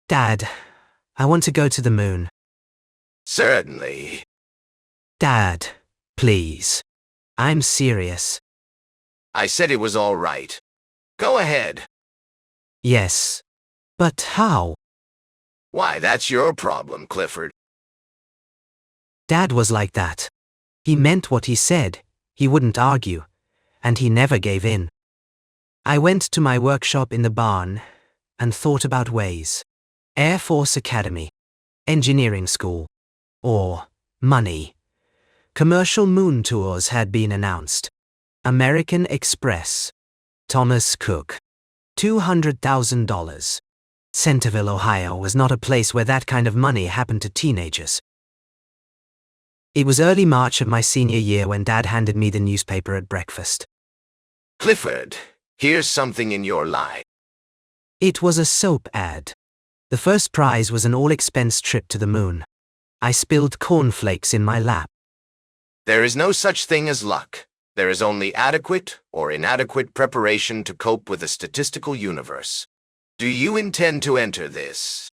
Dad, I want to go to the moon. Certainly. Dad, please. I'm serious. I said it was all right. Go ahead. Yes. But how? Why, that's your problem, Clifford. Dad was like that. He meant what he said, he wouldn't argue, and he never gave in. I went to my workshop in the barn and thought about ways. Air Force Academy, engineering school, or money. Commercial moon tours had been announced. American Express, Thomas Cook, $200,000. Centerville, Ohio was not a place where that kind of money happened to teenagers. It was early March of my senior year when Dad handed me the newspaper at breakfast. Clifford, here's something in your line. It was a soap ad. The first prize was an all-expense trip to the moon. I spilled cornflakes in my lap. There is no such thing as luck. There is only adequate or inadequate preparation to cope with a statistical universe. Do you intend to enter this?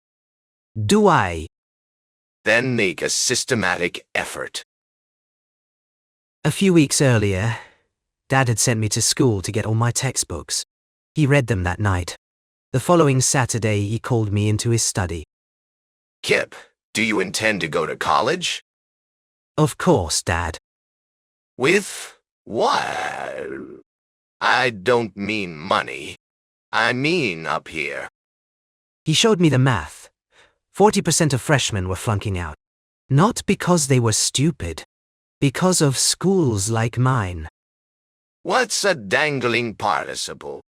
Do I? Then make a systematic effort. A few weeks earlier, Dad had sent me to school to get all my textbooks. He read them that night. The following Saturday, he called me into his study. Kip, do you intend to go to college? Of course, Dad. With what? I don't mean money. I mean up here. He showed me the math. 40% of freshmen were flunking out. Not because they were stupid. Because of schools like mine. What's a dangling participle?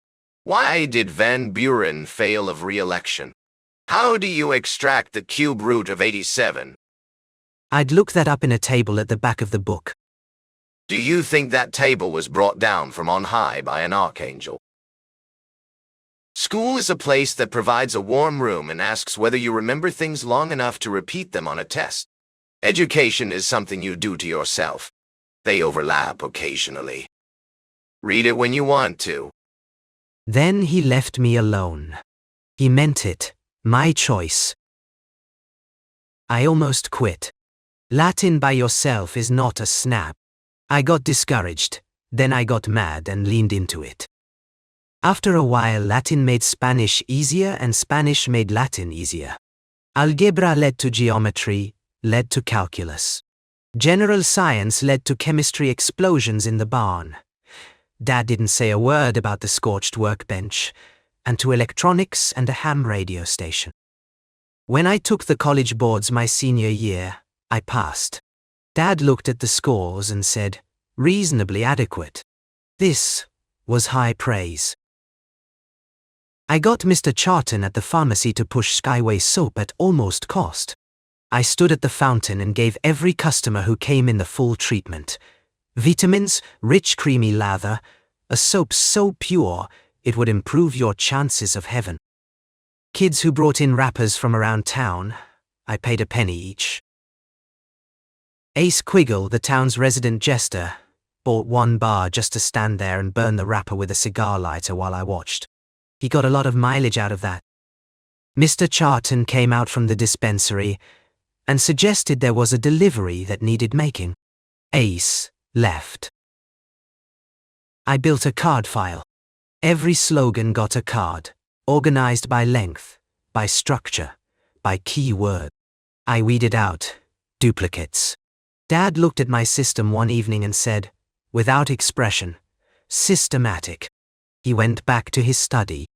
Why did Van Buren fail of re-election? How do you extract the cube root of 87? I'd look that up in a table at the back of the book. Do you think that table was brought down from on high by an archangel? School is a place that provides a warm room and asks whether you remember things long enough to repeat them on a test. Education is something you do to yourself. They overlap occasionally. Read it when you want to. Then he left me alone. He meant it. My choice. I almost quit. Latin by yourself is not a snap. I got discouraged, then I got mad and leaned into it. After a while, Latin made Spanish easier and Spanish made Latin easier. Algebra led to geometry, led to calculus. General science led to chemistry explosions in the barn. Dad didn't say a word about the scorched workbench, and to electronics and a ham radio station. When I took the college boards my senior year, I passed. Dad looked at the scores and said, reasonably adequate. This was high praise. I got Mr. Charton at the pharmacy to push Skyway soap at almost cost. I stood at the fountain and gave every customer who came in the full treatment. Vitamins, rich creamy lather, a soap so pure it would improve your chances of heaven. Kids who brought in wrappers from around town, I paid a penny each. Ace Quiggle, the town's resident jester, bought one bar just to stand there and burn the wrapper with a cigar lighter while I watched. He got a lot of mileage out of that. Mr. Charton came out from the dispensary and suggested there was a delivery that needed making. Ace left. I built a card file. Every slogan got a card, organized by length, by structure, by keyword. I weeded out duplicates. Dad looked at my system one evening and said, without expression, systematic. He went back to his study.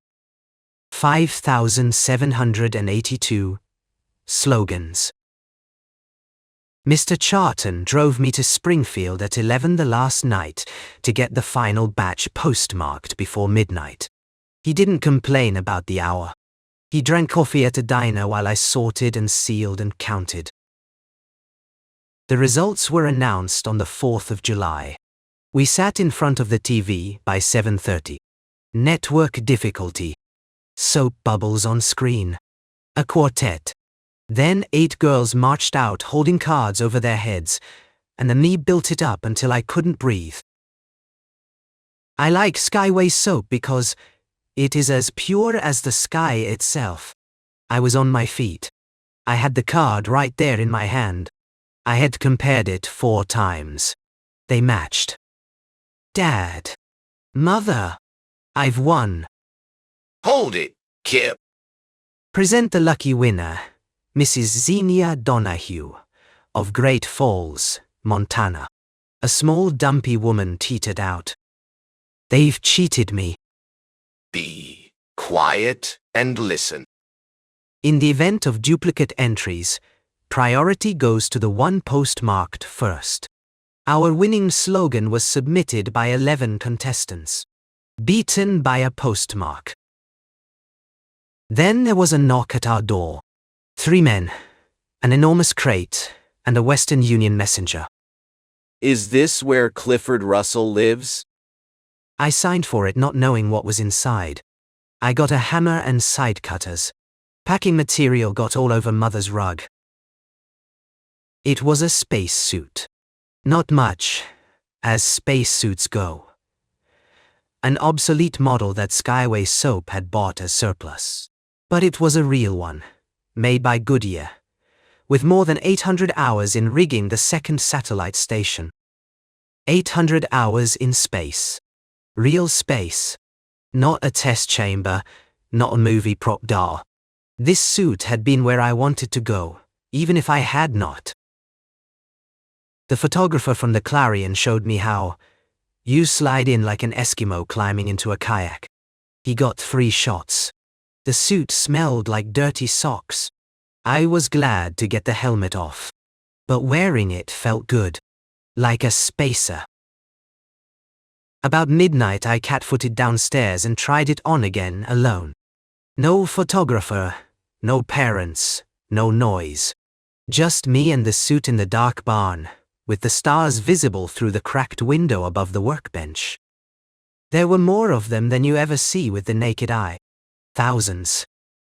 5,782 slogans. Mr. Charton drove me to Springfield at 11 the last night to get the final batch postmarked before midnight. He didn't complain about the hour. He drank coffee at a diner while I sorted and sealed and counted. The results were announced on the 4th of July. We sat in front of the TV by 7:30. Network difficulty. Soap bubbles on screen. A quartet. Then 8 girls marched out holding cards over their heads, and then me built it up until I couldn't breathe. I like Skyway soap because it is as pure as the sky itself. I was on my feet. I had the card right there in my hand. I had compared it 4 times. They matched. Dad. Mother. I've won. Hold it, Kip. Present the lucky winner, Mrs. Xenia Donahue, of Great Falls, Montana. A small dumpy woman teetered out. They've cheated me. Be quiet and listen. In the event of duplicate entries, priority goes to the one postmarked first. Our winning slogan was submitted by 11 contestants. Beaten by a postmark. Then there was a knock at our door. 3 men, an enormous crate, and a Western Union messenger. Is this where Clifford Russell lives? I signed for it not knowing what was inside. I got a hammer and side cutters. Packing material got all over Mother's rug. It was a spacesuit. Not much, as spacesuits go. An obsolete model that Skyway Soap had bought as surplus. But it was a real one, made by Goodyear, with more than 800 hours in rigging the second satellite station. 800 hours in space. Real space. Not a test chamber, not a movie prop doll. This suit had been where I wanted to go, even if I had not. The photographer from the Clarion showed me how. You slide in like an Eskimo climbing into a kayak. He got 3 shots. The suit smelled like dirty socks. I was glad to get the helmet off. But wearing it felt good. Like a spacer. About midnight I cat-footed downstairs and tried it on again alone. No photographer, no parents, no noise. Just me and the suit in the dark barn, with the stars visible through the cracked window above the workbench. There were more of them than you ever see with the naked eye. Thousands.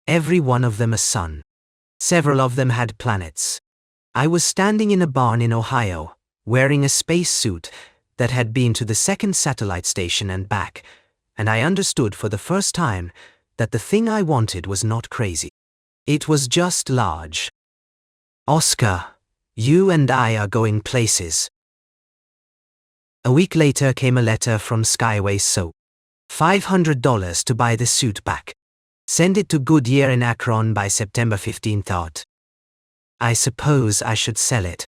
Every one of them a sun. Several of them had planets. I was standing in a barn in Ohio, wearing a spacesuit that had been to the second satellite station and back, and I understood for the first time that the thing I wanted was not crazy. It was just large. Oscar, you and I are going places. A week later came a letter from Skyway Soap. $500 to buy the suit back. Send it to Goodyear in Akron by September 15th. I suppose I should sell it.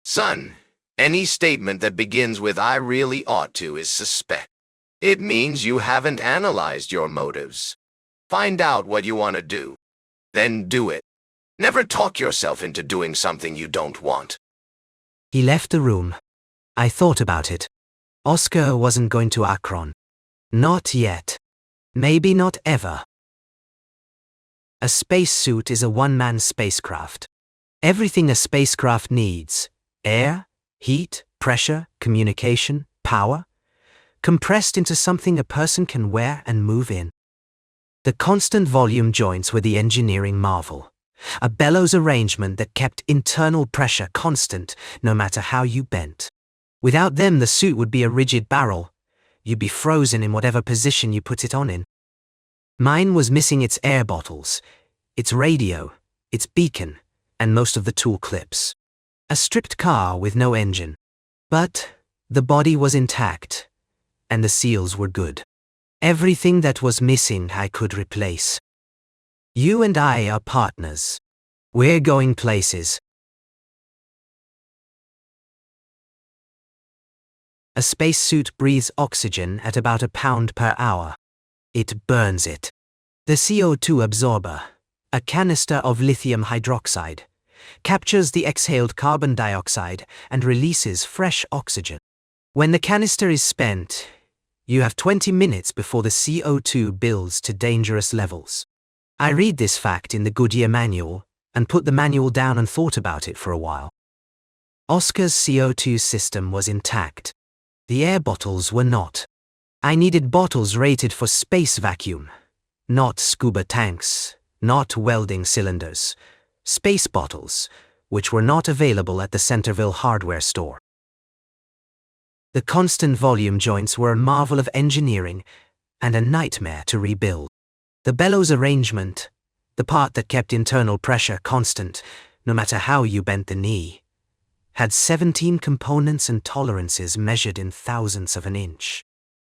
Son, any statement that begins with "I really ought to" is suspect. It means you haven't analyzed your motives. Find out what you want to do. Then do it. Never talk yourself into doing something you don't want. He left the room. I thought about it. Oscar wasn't going to Akron. Not yet. Maybe not ever. A spacesuit is a one-man spacecraft. Everything a spacecraft needs, air, heat, pressure, communication, power, compressed into something a person can wear and move in. The constant volume joints were the engineering marvel. A bellows arrangement that kept internal pressure constant no matter how you bent. Without them, the suit would be a rigid barrel. You'd be frozen in whatever position you put it on in. Mine was missing its air bottles, its radio, its beacon, and most of the tool clips. A stripped car with no engine. But the body was intact, and the seals were good. Everything that was missing I could replace. You and I are partners. We're going places. A spacesuit breathes oxygen at about a pound per hour. It burns it. The CO2 absorber, a canister of lithium hydroxide, captures the exhaled carbon dioxide and releases fresh oxygen. When the canister is spent, you have 20 minutes before the CO2 builds to dangerous levels. I read this fact in the Goodyear manual and put the manual down and thought about it for a while. Oscar's CO2 system was intact. The air bottles were not. I needed bottles rated for space vacuum, not scuba tanks, not welding cylinders. Space bottles, which were not available at the Centerville hardware store. The constant volume joints were a marvel of engineering and a nightmare to rebuild. The bellows arrangement, the part that kept internal pressure constant, no matter how you bent the knee, had 17 components and tolerances measured in thousandths of an inch.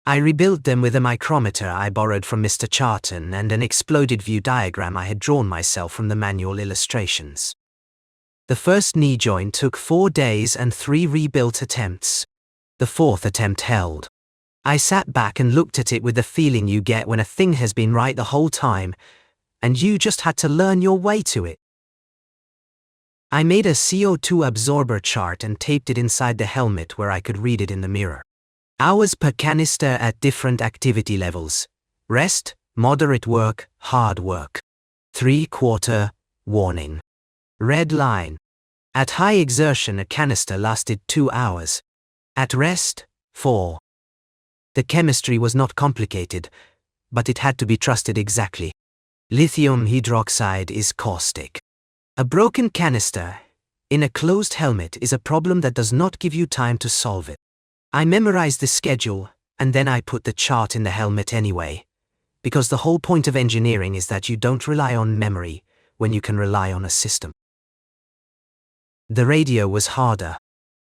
I rebuilt them with a micrometer I borrowed from Mr. Charton and an exploded view diagram I had drawn myself from the manual illustrations. The first knee joint took 4 days and 3 rebuilt attempts. The 4th attempt held. I sat back and looked at it with the feeling you get when a thing has been right the whole time, and you just had to learn your way to it. I made a CO2 absorber chart and taped it inside the helmet where I could read it in the mirror. Hours per canister at different activity levels. Rest, moderate work, hard work. 3/4, warning. Red line. At high exertion a canister lasted 2 hours. At rest, 4. The chemistry was not complicated, but it had to be trusted exactly. Lithium hydroxide is caustic. A broken canister in a closed helmet is a problem that does not give you time to solve it. I memorized the schedule, and then I put the chart in the helmet anyway, because the whole point of engineering is that you don't rely on memory when you can rely on a system. The radio was harder.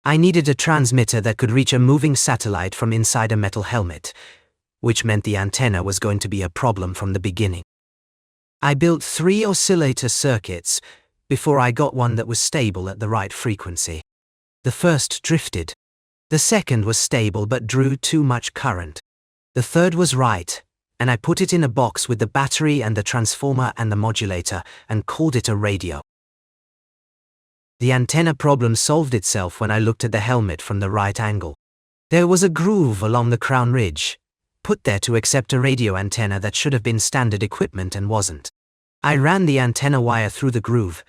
I needed a transmitter that could reach a moving satellite from inside a metal helmet, which meant the antenna was going to be a problem from the beginning. I built 3 oscillator circuits before I got one that was stable at the right frequency. The first drifted. The second was stable but drew too much current. The third was right, and I put it in a box with the battery and the transformer and the modulator and called it a radio. The antenna problem solved itself when I looked at the helmet from the right angle. There was a groove along the crown ridge, put there to accept a radio antenna that should have been standard equipment and wasn't. I ran the antenna wire through the groove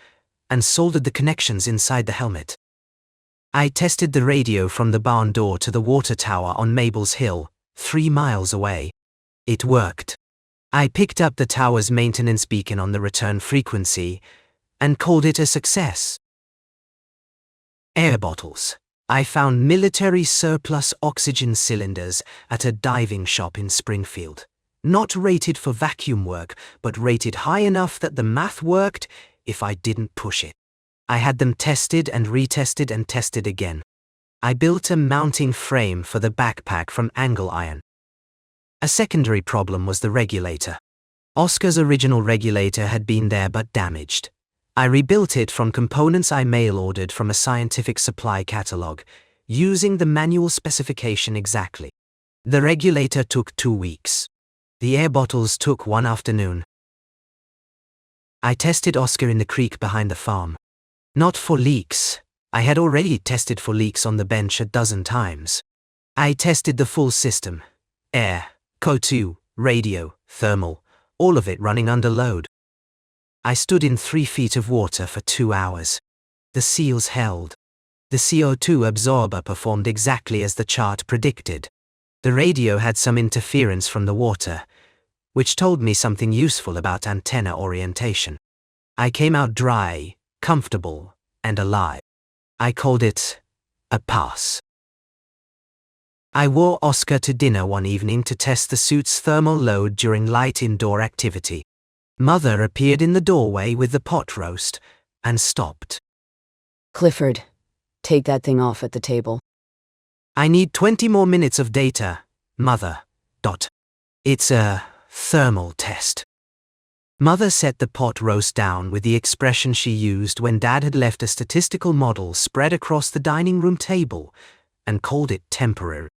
and soldered the connections inside the helmet. I tested the radio from the barn door to the water tower on Mabel's Hill, 3 miles away. It worked. I picked up the tower's maintenance beacon on the return frequency and called it a success. Air bottles. I found military surplus oxygen cylinders at a diving shop in Springfield. Not rated for vacuum work, but rated high enough that the math worked if I didn't push it. I had them tested and retested and tested again. I built a mounting frame for the backpack from angle iron. A secondary problem was the regulator. Oscar's original regulator had been there but damaged. I rebuilt it from components I mail-ordered from a scientific supply catalog, using the manual specification exactly. The regulator took 2 weeks. The air bottles took 1 afternoon. I tested Oscar in the creek behind the farm. Not for leaks. I had already tested for leaks on the bench a dozen times. I tested the full system. Air, CO2, radio, thermal, all of it running under load. I stood in 3 feet of water for 2 hours. The seals held. The CO2 absorber performed exactly as the chart predicted. The radio had some interference from the water, which told me something useful about antenna orientation. I came out dry, comfortable, and alive. I called it a pass. I wore Oscar to dinner one evening to test the suit's thermal load during light indoor activity. Mother appeared in the doorway with the pot roast and stopped. Clifford, take that thing off at the table. I need 20 more minutes of data, Mother. It's a thermal test. Mother set the pot roast down with the expression she used when Dad had left a statistical model spread across the dining room table and called it temporary.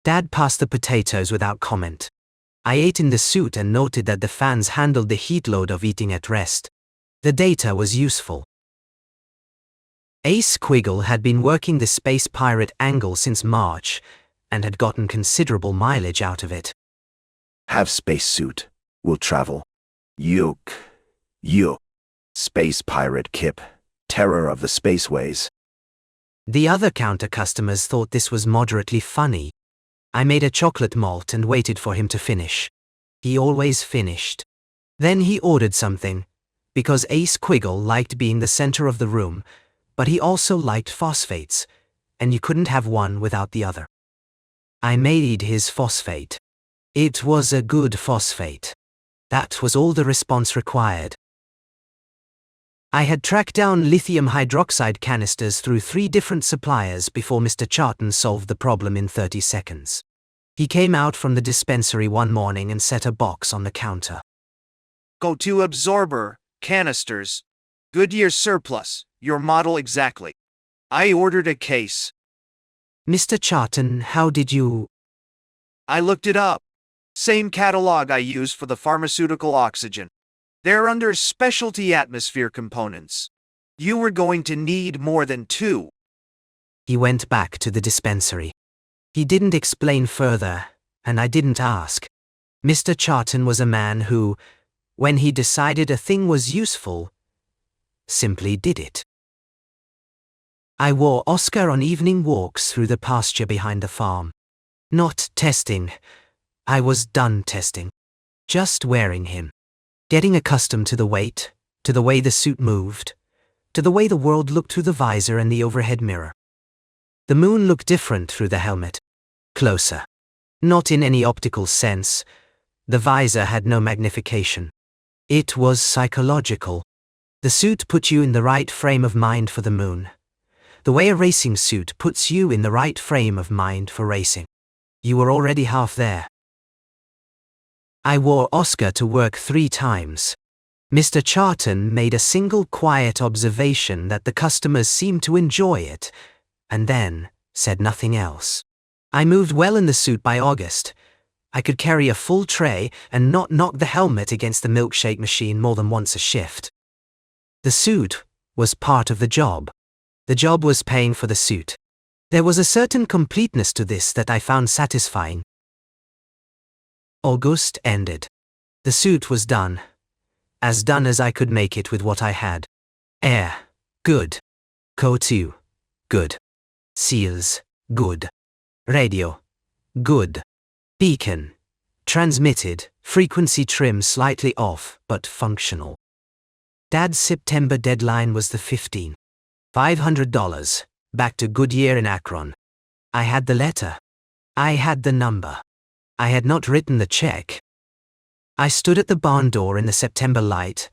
Dad passed the potatoes without comment. I ate in the suit and noted that the fans handled the heat load of eating at rest. The data was useful. Ace Quiggle had been working the space pirate angle since March and had gotten considerable mileage out of it. Have spacesuit. We'll travel. You. Space pirate Kip. Terror of the spaceways. The other counter customers thought this was moderately funny. I made a chocolate malt and waited for him to finish. He always finished. Then he ordered something, because Ace Quiggle liked being the center of the room, but he also liked phosphates, and you couldn't have one without the other. I made his phosphate. It was a good phosphate. That was all the response required. I had tracked down lithium hydroxide canisters through 3 different suppliers before Mr. Charton solved the problem in 30 seconds. He came out from the dispensary one morning and set a box on the counter. Go to absorber, canisters. Goodyear surplus, your model exactly. I ordered a case. Mr. Charton, how did you... I looked it up. Same catalog I use for the pharmaceutical oxygen. They're under specialty atmosphere components. You were going to need more than 2. He went back to the dispensary. He didn't explain further, and I didn't ask. Mr. Charton was a man who, when he decided a thing was useful, simply did it. I wore Oscar on evening walks through the pasture behind the farm. Not testing. I was done testing. Just wearing him. Getting accustomed to the weight, to the way the suit moved, to the way the world looked through the visor and the overhead mirror. The moon looked different through the helmet. Closer. Not in any optical sense. The visor had no magnification. It was psychological. The suit put you in the right frame of mind for the moon. The way a racing suit puts you in the right frame of mind for racing. You were already half there. I wore Oscar to work 3 times. Mr. Charton made a single quiet observation that the customers seemed to enjoy it, and then said nothing else. I moved well in the suit by August. I could carry a full tray and not knock the helmet against the milkshake machine more than once a shift. The suit was part of the job. The job was paying for the suit. There was a certain completeness to this that I found satisfying. August ended. The suit was done. As done as I could make it with what I had. Air. Good. CO2. Good. Seals. Good. Radio. Good. Beacon. Transmitted, frequency trim slightly off, but functional. Dad's September deadline was the 15th. $500, back to Goodyear in Akron. I had the letter. I had the number. I had not written the check. I stood at the barn door in the September light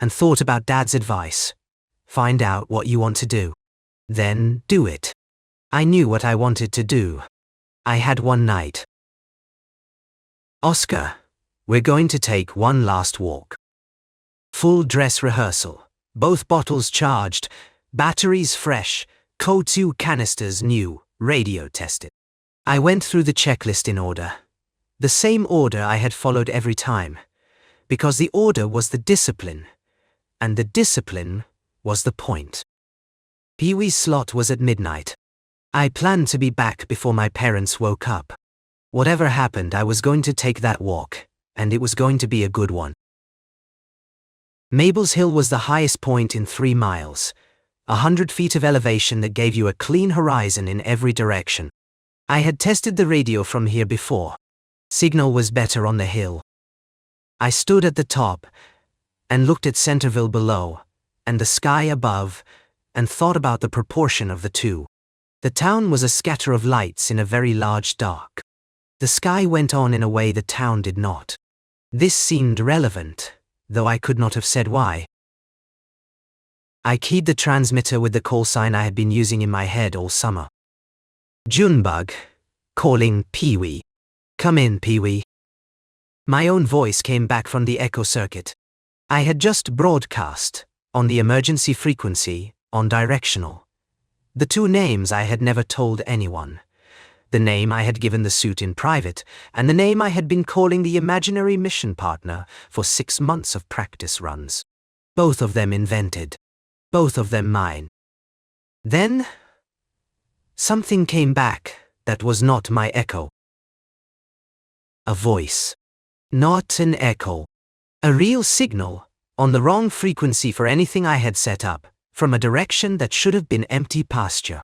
and thought about Dad's advice. Find out what you want to do. Then do it. I knew what I wanted to do. I had one night. Oscar, we're going to take one last walk. Full dress rehearsal. Both bottles charged. Batteries fresh. CO2 canisters new. Radio tested. I went through the checklist in order. The same order I had followed every time. Because the order was the discipline. And the discipline was the point. Pee-wee's slot was at midnight. I planned to be back before my parents woke up. Whatever happened, I was going to take that walk, and it was going to be a good one. Mabel's Hill was the highest point in 3 miles, 100 feet of elevation that gave you a clean horizon in every direction. I had tested the radio from here before. Signal was better on the hill. I stood at the top and looked at Centerville below and the sky above and thought about the proportion of the two. The town was a scatter of lights in a very large dark. The sky went on in a way the town did not. This seemed relevant, though I could not have said why. I keyed the transmitter with the call sign I had been using in my head all summer. Junebug, calling Pee-wee. Come in, Pee-wee. My own voice came back from the echo circuit. I had just broadcast, on the emergency frequency, on directional. The 2 names I had never told anyone. The name I had given the suit in private, and the name I had been calling the imaginary mission partner for 6 months of practice runs. Both of them invented. Both of them mine. Then, something came back that was not my echo. A voice. Not an echo. A real signal, on the wrong frequency for anything I had set up, from a direction that should have been empty pasture.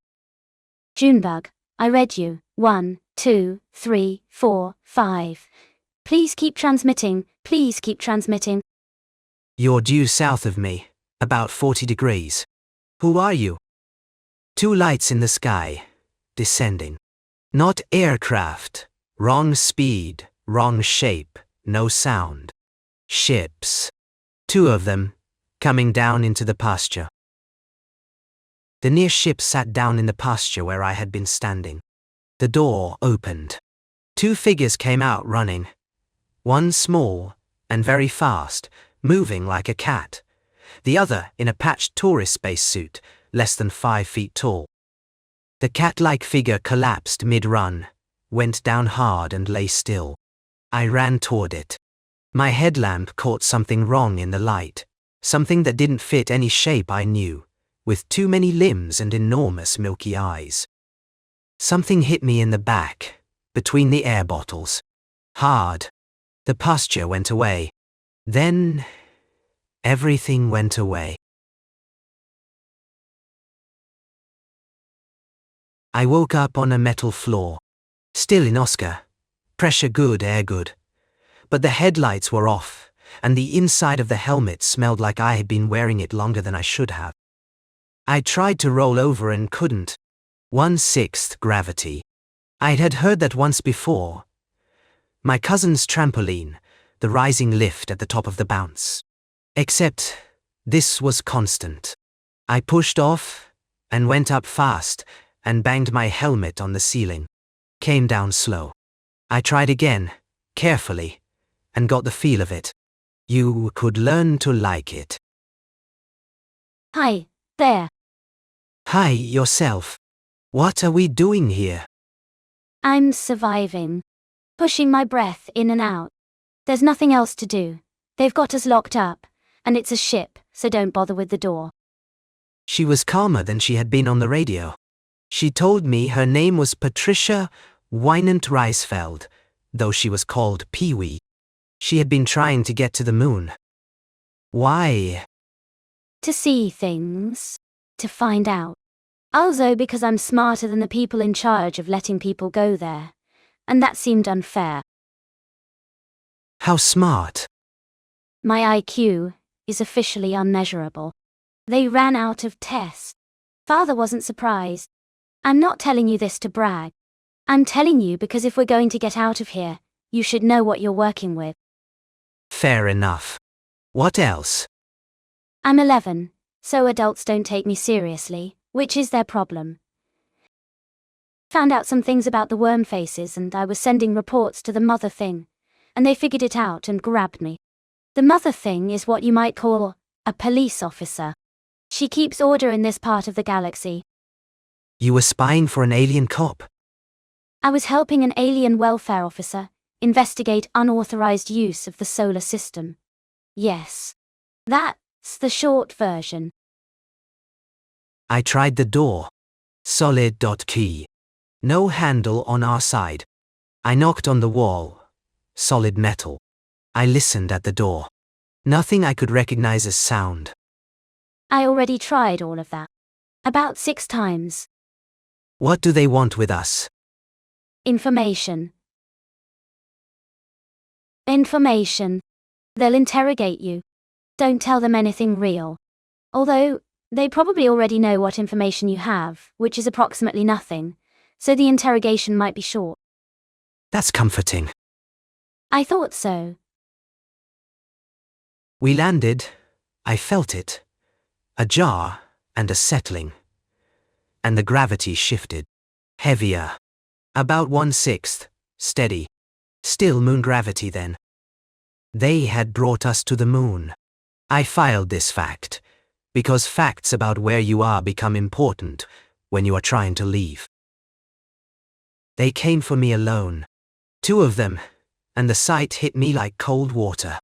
Junebug, I read you. 1, 2, 3, 4, 5. Please keep transmitting. Please keep transmitting. You're due south of me, about 40 degrees. Who are you? 2 lights in the sky, descending. Not aircraft. Wrong speed, wrong shape, no sound. Ships. 2 of them, coming down into the pasture. The near ship sat down in the pasture where I had been standing. The door opened. 2 figures came out running. One small and very fast, moving like a cat. The other in a patched tourist spacesuit, less than 5 feet tall. The cat-like figure collapsed mid-run, went down hard and lay still. I ran toward it. My headlamp caught something wrong in the light, something that didn't fit any shape I knew, with too many limbs and enormous milky eyes. Something hit me in the back, between the air bottles. Hard. The pasture went away. Then, everything went away. I woke up on a metal floor. Still in Oscar. Pressure good, air good. But the headlights were off, and the inside of the helmet smelled like I had been wearing it longer than I should have. I tried to roll over and couldn't. 1/6 gravity. I had heard that once before. My cousin's trampoline, the rising lift at the top of the bounce. Except, this was constant. I pushed off, and went up fast, and banged my helmet on the ceiling. Came down slow. I tried again, carefully, and got the feel of it. You could learn to like it. Hi, there. Hi, yourself. What are we doing here? I'm surviving. Pushing my breath in and out. There's nothing else to do. They've got us locked up, and it's a ship, so don't bother with the door. She was calmer than she had been on the radio. She told me her name was Patricia Wynant-Reisfeld, though she was called Pee-wee. She had been trying to get to the moon. Why? To see things. To find out. Also because I'm smarter than the people in charge of letting people go there. And that seemed unfair. How smart. My IQ is officially unmeasurable. They ran out of tests. Father wasn't surprised. I'm not telling you this to brag. I'm telling you because if we're going to get out of here, you should know what you're working with. Fair enough. What else? I'm 11, so adults don't take me seriously, which is their problem. Found out some things about the worm faces and I was sending reports to the mother thing, and they figured it out and grabbed me. The mother thing is what you might call a police officer. She keeps order in this part of the galaxy. You were spying for an alien cop. I was helping an alien welfare officer investigate unauthorized use of the solar system. Yes. That's the short version. I tried the door. Solid key. No handle on our side. I knocked on the wall. Solid metal. I listened at the door. Nothing I could recognize as sound. I already tried all of that. About 6 times. What do they want with us? Information. Information. They'll interrogate you. Don't tell them anything real. Although, they probably already know what information you have, which is approximately nothing, so the interrogation might be short. That's comforting. I thought so. We landed. I felt it. A jar and a settling. And the gravity shifted. Heavier. About 1/6, steady. Still moon gravity then. They had brought us to the moon. I filed this fact, because facts about where you are become important when you are trying to leave. They came for me alone. 2 of them, and the sight hit me like cold water.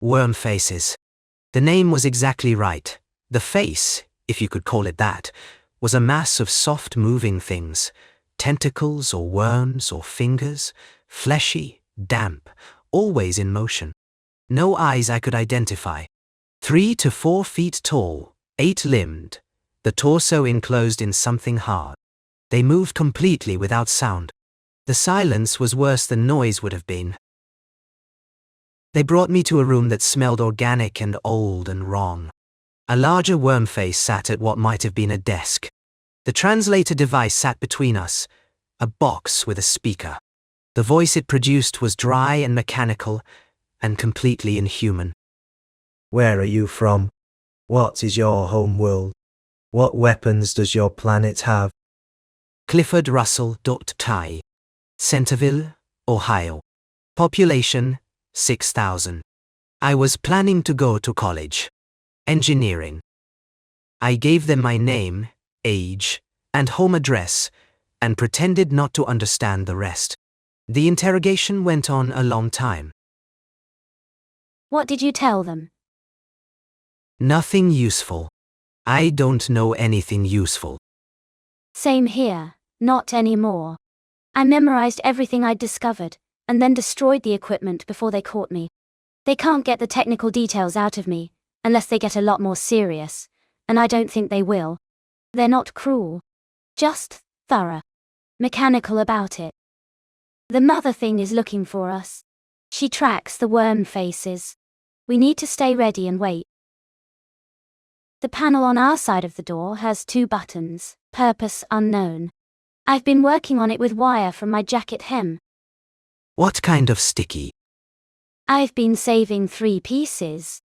Worm faces. The name was exactly right. The face, if you could call it that, was a mass of soft moving things, tentacles or worms or fingers, fleshy, damp, always in motion. No eyes I could identify. 3 to 4 feet tall, 8-limbed, the torso enclosed in something hard. They moved completely without sound. The silence was worse than noise would have been. They brought me to a room that smelled organic and old and wrong. A larger worm face sat at what might have been a desk. The translator device sat between us, a box with a speaker. The voice it produced was dry and mechanical, and completely inhuman. Where are you from? What is your home world? What weapons does your planet have? Clifford Russell. Thai. Centerville, Ohio. Population 6,000. I was planning to go to college. Engineering. I gave them my name, age, and home address, and pretended not to understand the rest. The interrogation went on a long time. What did you tell them? Nothing useful. I don't know anything useful. Same here, not anymore. I memorized everything I'd discovered, and then destroyed the equipment before they caught me. They can't get the technical details out of me, unless they get a lot more serious, and I don't think they will. They're not cruel. Just thorough. Mechanical about it. The mother thing is looking for us. She tracks the worm faces. We need to stay ready and wait. The panel on our side of the door has 2 buttons, purpose unknown. I've been working on it with wire from my jacket hem. What kind of sticky? I've been saving 3 pieces.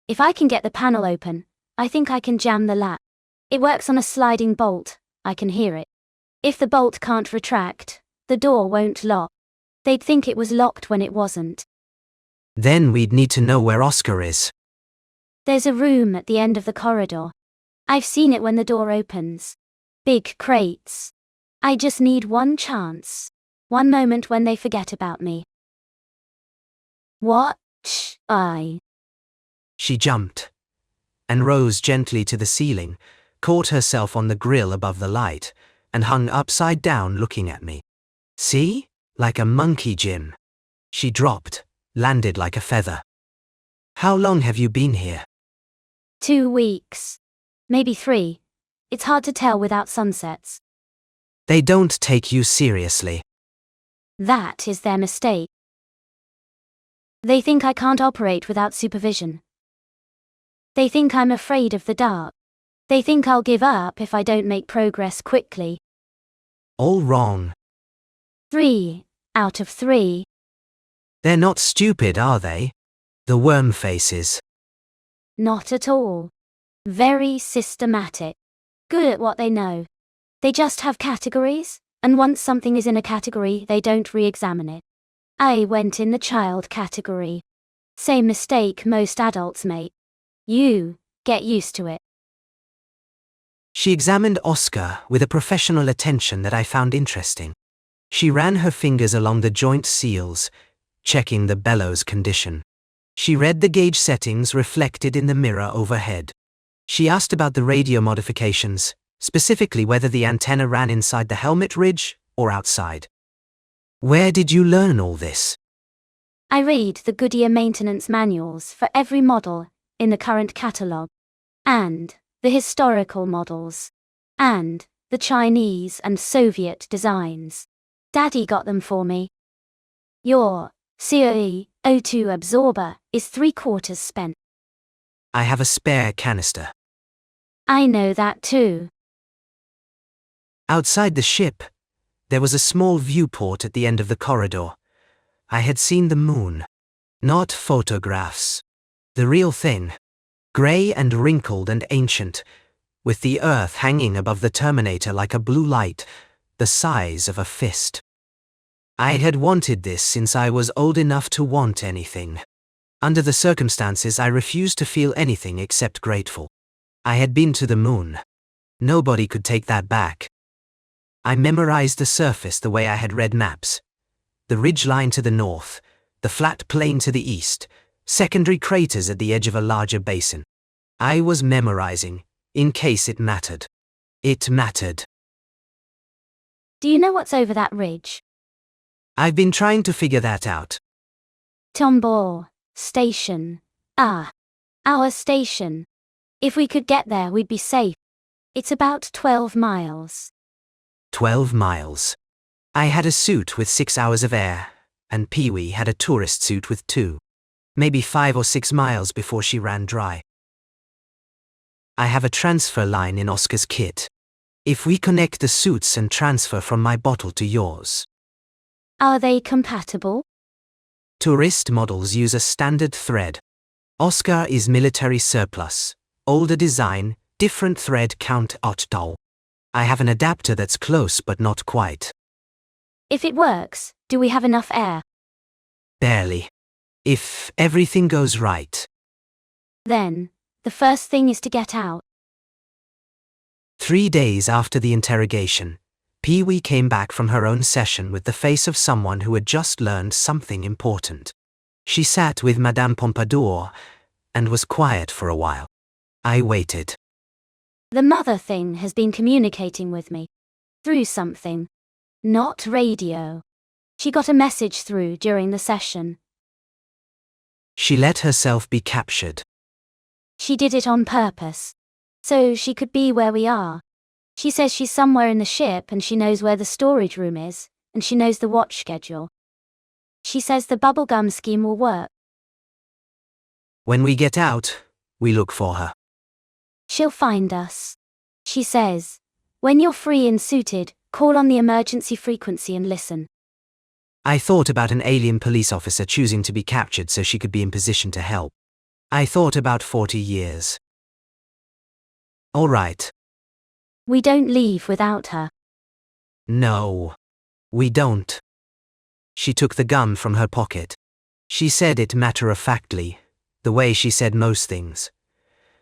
If I can get the panel open, I think I can jam the latch. It works on a sliding bolt, I can hear it. If the bolt can't retract, the door won't lock. They'd think it was locked when it wasn't. Then we'd need to know where Oscar is. There's a room at the end of the corridor. I've seen it when the door opens. Big crates. I just need one chance. One moment when they forget about me. What? She jumped and rose gently to the ceiling, caught herself on the grill above the light, and hung upside down looking at me. See? Like a monkey, Jim. She dropped, landed like a feather. How long have you been here? 2 weeks. Maybe 3. It's hard to tell without sunsets. They don't take you seriously. That is their mistake. They think I can't operate without supervision. They think I'm afraid of the dark. They think I'll give up if I don't make progress quickly. All wrong. 3 out of 3. They're not stupid, are they? The worm faces. Not at all. Very systematic. Good at what they know. They just have categories, and once something is in a category, they don't re-examine it. I went in the child category. Same mistake most adults make. You get used to it. She examined Oscar with a professional attention that I found interesting. She ran her fingers along the joint seals, checking the bellows condition. She read the gauge settings reflected in the mirror overhead. She asked about the radio modifications, specifically whether the antenna ran inside the helmet ridge or outside. Where did you learn all this? I read the Goodyear maintenance manuals for every model in the current catalogue, and the historical models, and the Chinese and Soviet designs. Daddy got them for me. Your CO2 absorber is 3/4 spent. I have a spare canister. I know that too. Outside the ship, there was a small viewport at the end of the corridor. I had seen the moon. Not photographs. The real thing. Grey and wrinkled and ancient, with the Earth hanging above the Terminator like a blue light, the size of a fist. I had wanted this since I was old enough to want anything. Under the circumstances, I refused to feel anything except grateful. I had been to the moon. Nobody could take that back. I memorized the surface the way I had read maps. The ridgeline to the north, the flat plain to the east, secondary craters at the edge of a larger basin. I was memorizing, in case it mattered. It mattered. Do you know what's over that ridge? I've been trying to figure that out. Tomball Station. Our station. If we could get there, we'd be safe. It's about 12 miles. 12 miles. I had a suit with 6 hours of air, and Pee-wee had a tourist suit with 2. Maybe 5 or 6 miles before she ran dry. I have a transfer line in Oscar's kit. If we connect the suits and transfer from my bottle to yours. Are they compatible? Tourist models use a standard thread. Oscar is military surplus, Older design, different thread count $8. I have an adapter that's close but not quite. If it works, do we have enough air? Barely. If everything goes right. Then, the first thing is to get out. 3 days after the interrogation, Pee-wee came back from her own session with the face of someone who had just learned something important. She sat with Madame Pompadour and was quiet for a while. I waited. The mother thing has been communicating with me. Through something. Not radio. She got a message through during the session. She let herself be captured. She did it on purpose. So she could be where we are. She says she's somewhere in the ship and she knows where the storage room is, and she knows the watch schedule. She says the bubblegum scheme will work. When we get out, we look for her. She'll find us. She says, when you're free and suited, call on the emergency frequency and listen. I thought about an alien police officer choosing to be captured so she could be in position to help. I thought about 40 years. All right. We don't leave without her. No. We don't. She took the gum from her pocket. She said it matter-of-factly, the way she said most things.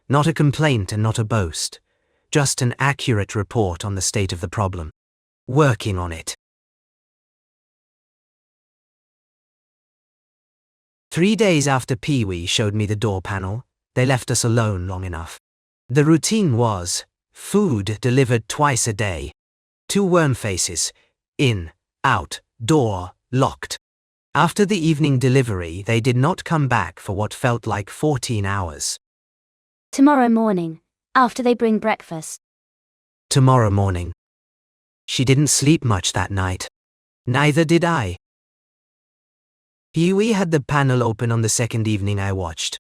Not a complaint and not a boast. Just an accurate report on the state of the problem. Working on it. 3 days after Pee-wee showed me the door panel, they left us alone long enough. The routine was, food delivered twice a day. 2 worm faces, in, out, door, locked. After the evening delivery, they did not come back for what felt like 14 hours. Tomorrow morning, after they bring breakfast. Tomorrow morning. She didn't sleep much that night. Neither did I. Pee-wee had the panel open on the second evening I watched.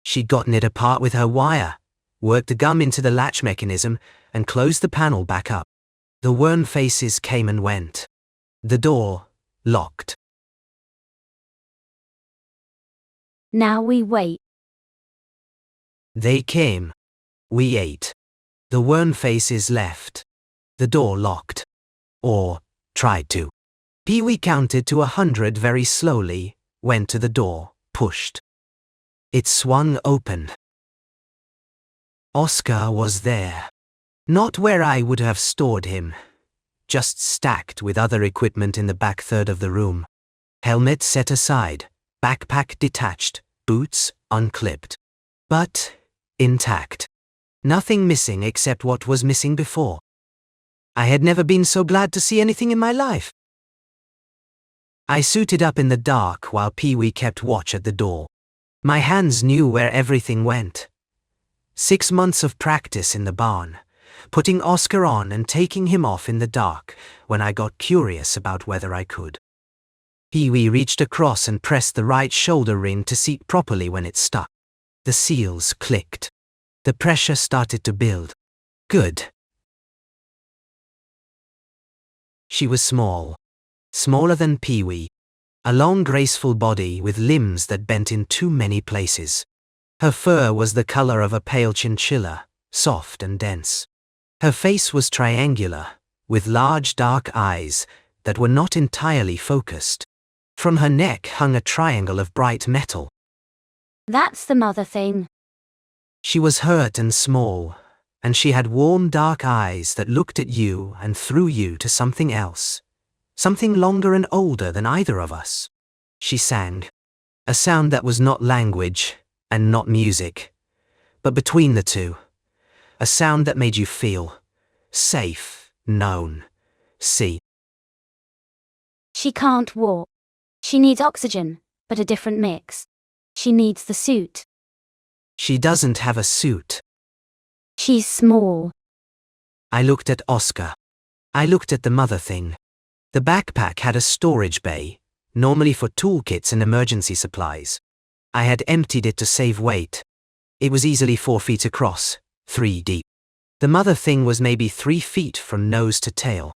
She'd gotten it apart with her wire, worked the gum into the latch mechanism, and closed the panel back up. The worm faces came and went. The door, locked. Now we wait. They came. We ate. The worm faces left. The door locked. Or, tried to. Pee-wee counted to 100 very slowly, went to the door, pushed. It swung open. Oscar was there. Not where I would have stored him. Just stacked with other equipment in the back third of the room. Helmet set aside, backpack detached, boots unclipped. But intact. Nothing missing except what was missing before. I had never been so glad to see anything in my life. I suited up in the dark while Pee-wee kept watch at the door. My hands knew where everything went. 6 months of practice in the barn, putting Oscar on and taking him off in the dark when I got curious about whether I could. Pee-wee reached across and pressed the right shoulder ring to seat properly when it stuck. The seals clicked. The pressure started to build. Good. She was small. Smaller than Pee-wee. A long graceful body with limbs that bent in too many places. Her fur was the color of a pale chinchilla, soft and dense. Her face was triangular, with large dark eyes that were not entirely focused. From her neck hung a triangle of bright metal. That's the mother thing. She was hurt and small, and she had warm dark eyes that looked at you and through you to something else. Something longer and older than either of us. She sang. A sound that was not language and not music, but between the two. A sound that made you feel safe, known, seen. She can't walk. She needs oxygen, but a different mix. She needs the suit. She doesn't have a suit. She's small. I looked at Oscar. I looked at the mother thing. The backpack had a storage bay, normally for toolkits and emergency supplies. I had emptied it to save weight. It was easily 4 feet across, 3 deep. The mother thing was maybe 3 feet from nose to tail.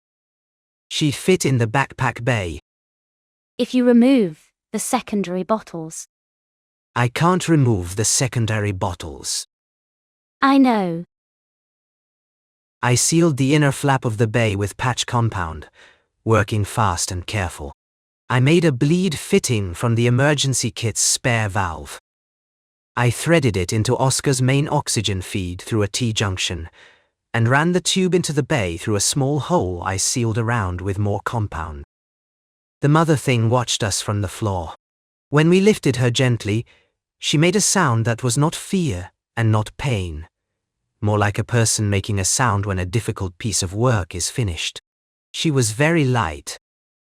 She'd fit in the backpack bay. If you remove the secondary bottles. I can't remove the secondary bottles. I know. I sealed the inner flap of the bay with patch compound, working fast and careful. I made a bleed fitting from the emergency kit's spare valve. I threaded it into Oscar's main oxygen feed through a T-junction, and ran the tube into the bay through a small hole I sealed around with more compound. The mother thing watched us from the floor. When we lifted her gently, she made a sound that was not fear and not pain, more like a person making a sound when a difficult piece of work is finished. She was very light.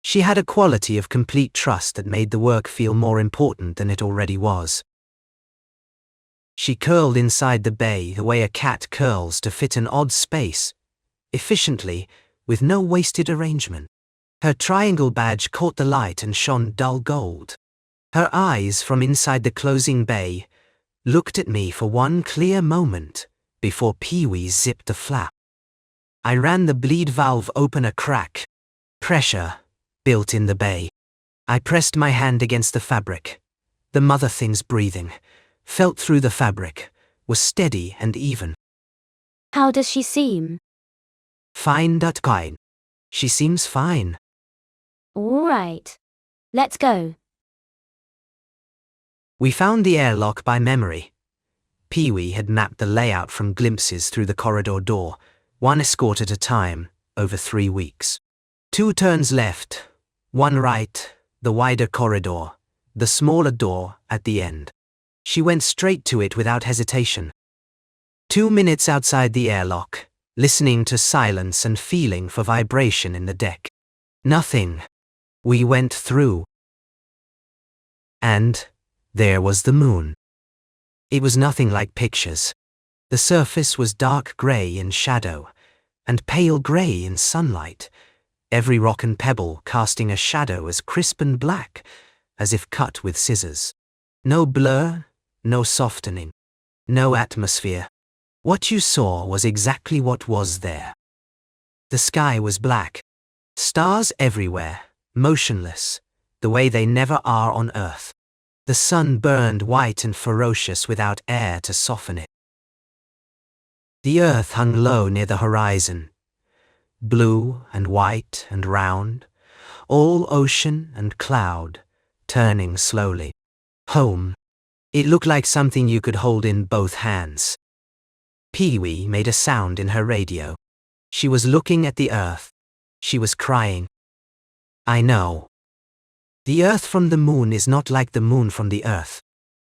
She had a quality of complete trust that made the work feel more important than it already was. She curled inside the bay the way a cat curls to fit an odd space, efficiently, with no wasted arrangement. Her triangle badge caught the light and shone dull gold. Her eyes from inside the closing bay looked at me for one clear moment before Pee-wee zipped the flap. I ran the bleed valve open a crack. Pressure built in the bay. I pressed my hand against the fabric. The mother thing's breathing, felt through the fabric, was steady and even. How does she seem? Fine. Kind. She seems fine. All right. Let's go. We found the airlock by memory. Pee-wee had mapped the layout from glimpses through the corridor door, one escort at a time, over 3 weeks. 2 turns left, 1 right, the wider corridor, the smaller door at the end. She went straight to it without hesitation. 2 minutes outside the airlock, listening to silence and feeling for vibration in the deck. Nothing. We went through. And there was the moon. It was nothing like pictures. The surface was dark grey in shadow, and pale grey in sunlight, every rock and pebble casting a shadow as crisp and black as if cut with scissors. No blur, no softening, no atmosphere. What you saw was exactly what was there. The sky was black. Stars everywhere, motionless, the way they never are on Earth. The sun burned white and ferocious without air to soften it. The Earth hung low near the horizon, blue and white and round, all ocean and cloud, turning slowly. Home. It looked like something you could hold in both hands. Pee-wee made a sound in her radio. She was looking at the Earth. She was crying. I know. The Earth from the moon is not like the moon from the Earth.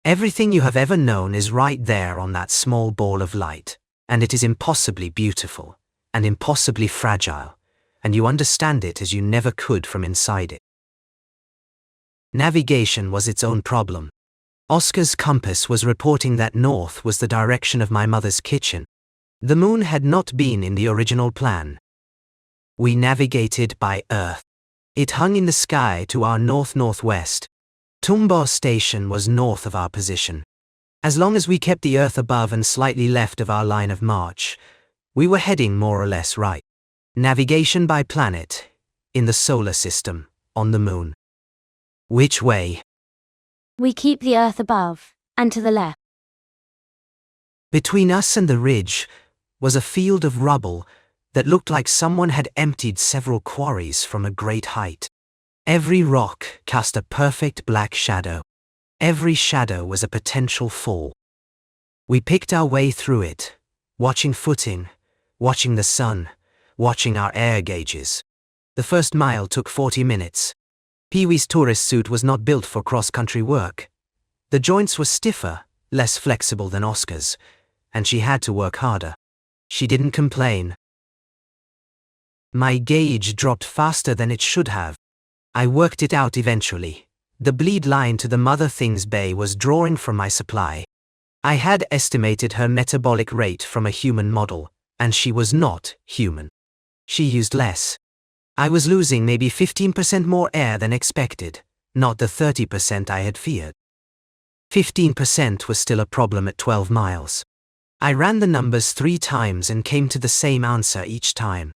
Everything you have ever known is right there on that small ball of light, and it is impossibly beautiful, and impossibly fragile, and you understand it as you never could from inside it. Navigation was its own problem. Oscar's compass was reporting that north was the direction of my mother's kitchen. The moon had not been in the original plan. We navigated by Earth. It hung in the sky to our north-northwest. Tumbo Station was north of our position. As long as we kept the Earth above and slightly left of our line of march, we were heading more or less right. Navigation by planet, in the solar system, on the moon. Which way? We keep the Earth above, and to the left. Between us and the ridge was a field of rubble that looked like someone had emptied several quarries from a great height. Every rock cast a perfect black shadow. Every shadow was a potential fall. We picked our way through it, watching footing, watching the sun, watching our air gauges. The first mile took 40 minutes. Pee-wee's tourist suit was not built for cross-country work. The joints were stiffer, less flexible than Oscar's, and she had to work harder. She didn't complain. My gauge dropped faster than it should have. I worked it out eventually. The bleed line to the mother thing's bay was drawing from my supply. I had estimated her metabolic rate from a human model, and she was not human. She used less. I was losing maybe 15% more air than expected, not the 30% I had feared. 15% was still a problem at 12 miles. I ran the numbers 3 times and came to the same answer each time.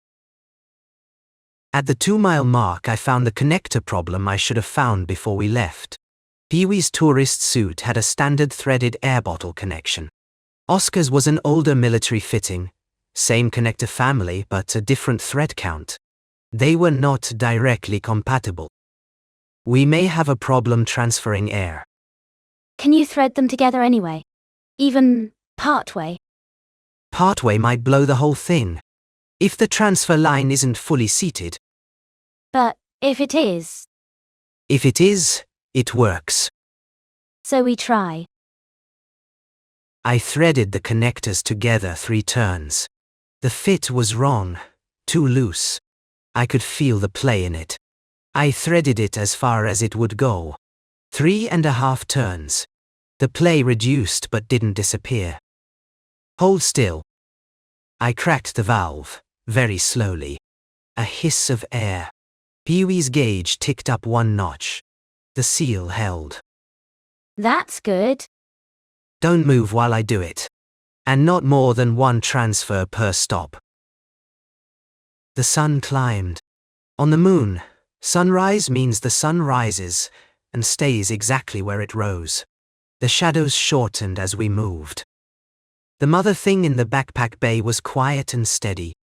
At the 2-mile mark, I found the connector problem I should have found before we left. Pee-wee's tourist suit had a standard threaded air bottle connection. Oscar's was an older military fitting, same connector family but a different thread count. They were not directly compatible. We may have a problem transferring air. Can you thread them together anyway? Even partway? Partway might blow the whole thing. If the transfer line isn't fully seated. But if it is, If it is, it works. so we try. I threaded the connectors together 3 turns. The fit was wrong, too loose. I could feel the play in it. I threaded it as far as it would go. 3.5 turns. The play reduced but didn't disappear. Hold still. I cracked the valve, very slowly. A hiss of air. Pee-wee's gauge ticked up 1 notch. The seal held. That's good. Don't move while I do it. And not more than 1 transfer per stop. The sun climbed. On the moon, sunrise means the sun rises and stays exactly where it rose. The shadows shortened as we moved. The mother thing in the backpack bay was quiet and steady.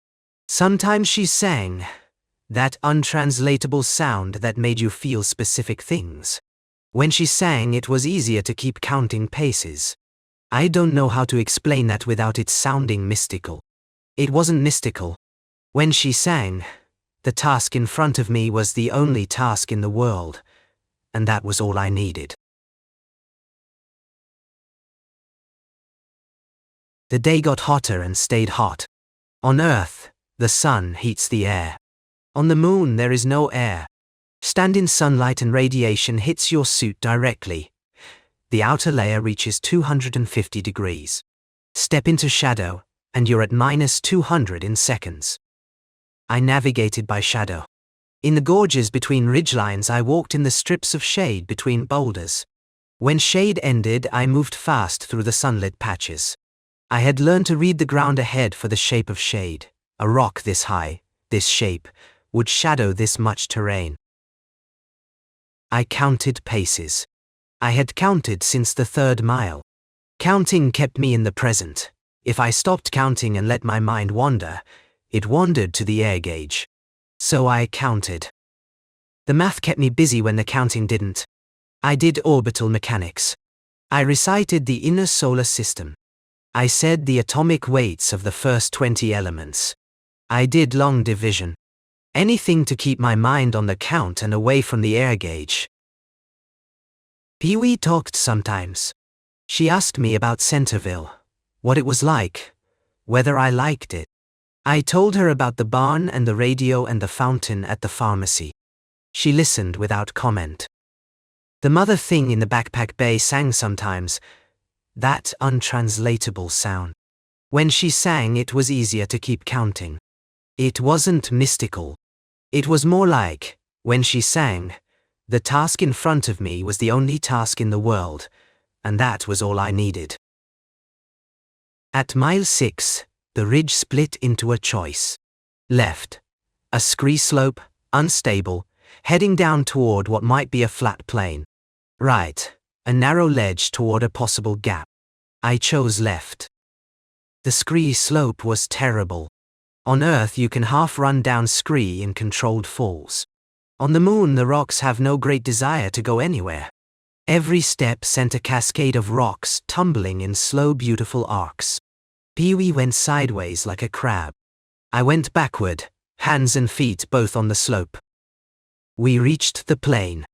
Sometimes she sang, that untranslatable sound that made you feel specific things. When she sang, it was easier to keep counting paces. I don't know how to explain that without it sounding mystical. It wasn't mystical. When she sang, the task in front of me was the only task in the world, and that was all I needed. The day got hotter and stayed hot. On Earth, the sun heats the air. On the moon, there is no air. Stand in sunlight and radiation hits your suit directly. The outer layer reaches 250 degrees. Step into shadow, and you're at -200 in seconds. I navigated by shadow. In the gorges between ridgelines, I walked in the strips of shade between boulders. When shade ended, I moved fast through the sunlit patches. I had learned to read the ground ahead for the shape of shade. A rock this high, this shape, would shadow this much terrain. I counted paces. I had counted since the 3rd mile. Counting kept me in the present. If I stopped counting and let my mind wander, it wandered to the air gauge. So I counted. The math kept me busy when the counting didn't. I did orbital mechanics. I recited the inner solar system. I said the atomic weights of the first 20 elements. I did long division. Anything to keep my mind on the count and away from the air gauge. Pee-wee talked sometimes. She asked me about Centerville, what it was like, whether I liked it. I told her about the barn and the radio and the fountain at the pharmacy. She listened without comment. The mother thing in the backpack bay sang sometimes, that untranslatable sound. When she sang, it was easier to keep counting. It wasn't mystical. It was more like, when she sang, the task in front of me was the only task in the world, and that was all I needed. At mile 6, the ridge split into a choice. Left, a scree slope, unstable, heading down toward what might be a flat plain. Right, a narrow ledge toward a possible gap. I chose left. The scree slope was terrible. On Earth, you can half run down scree in controlled falls. On the moon, the rocks have no great desire to go anywhere. Every step sent a cascade of rocks tumbling in slow, beautiful arcs. Pee-wee went sideways like a crab. I went backward, hands and feet both on the slope. We reached the plain.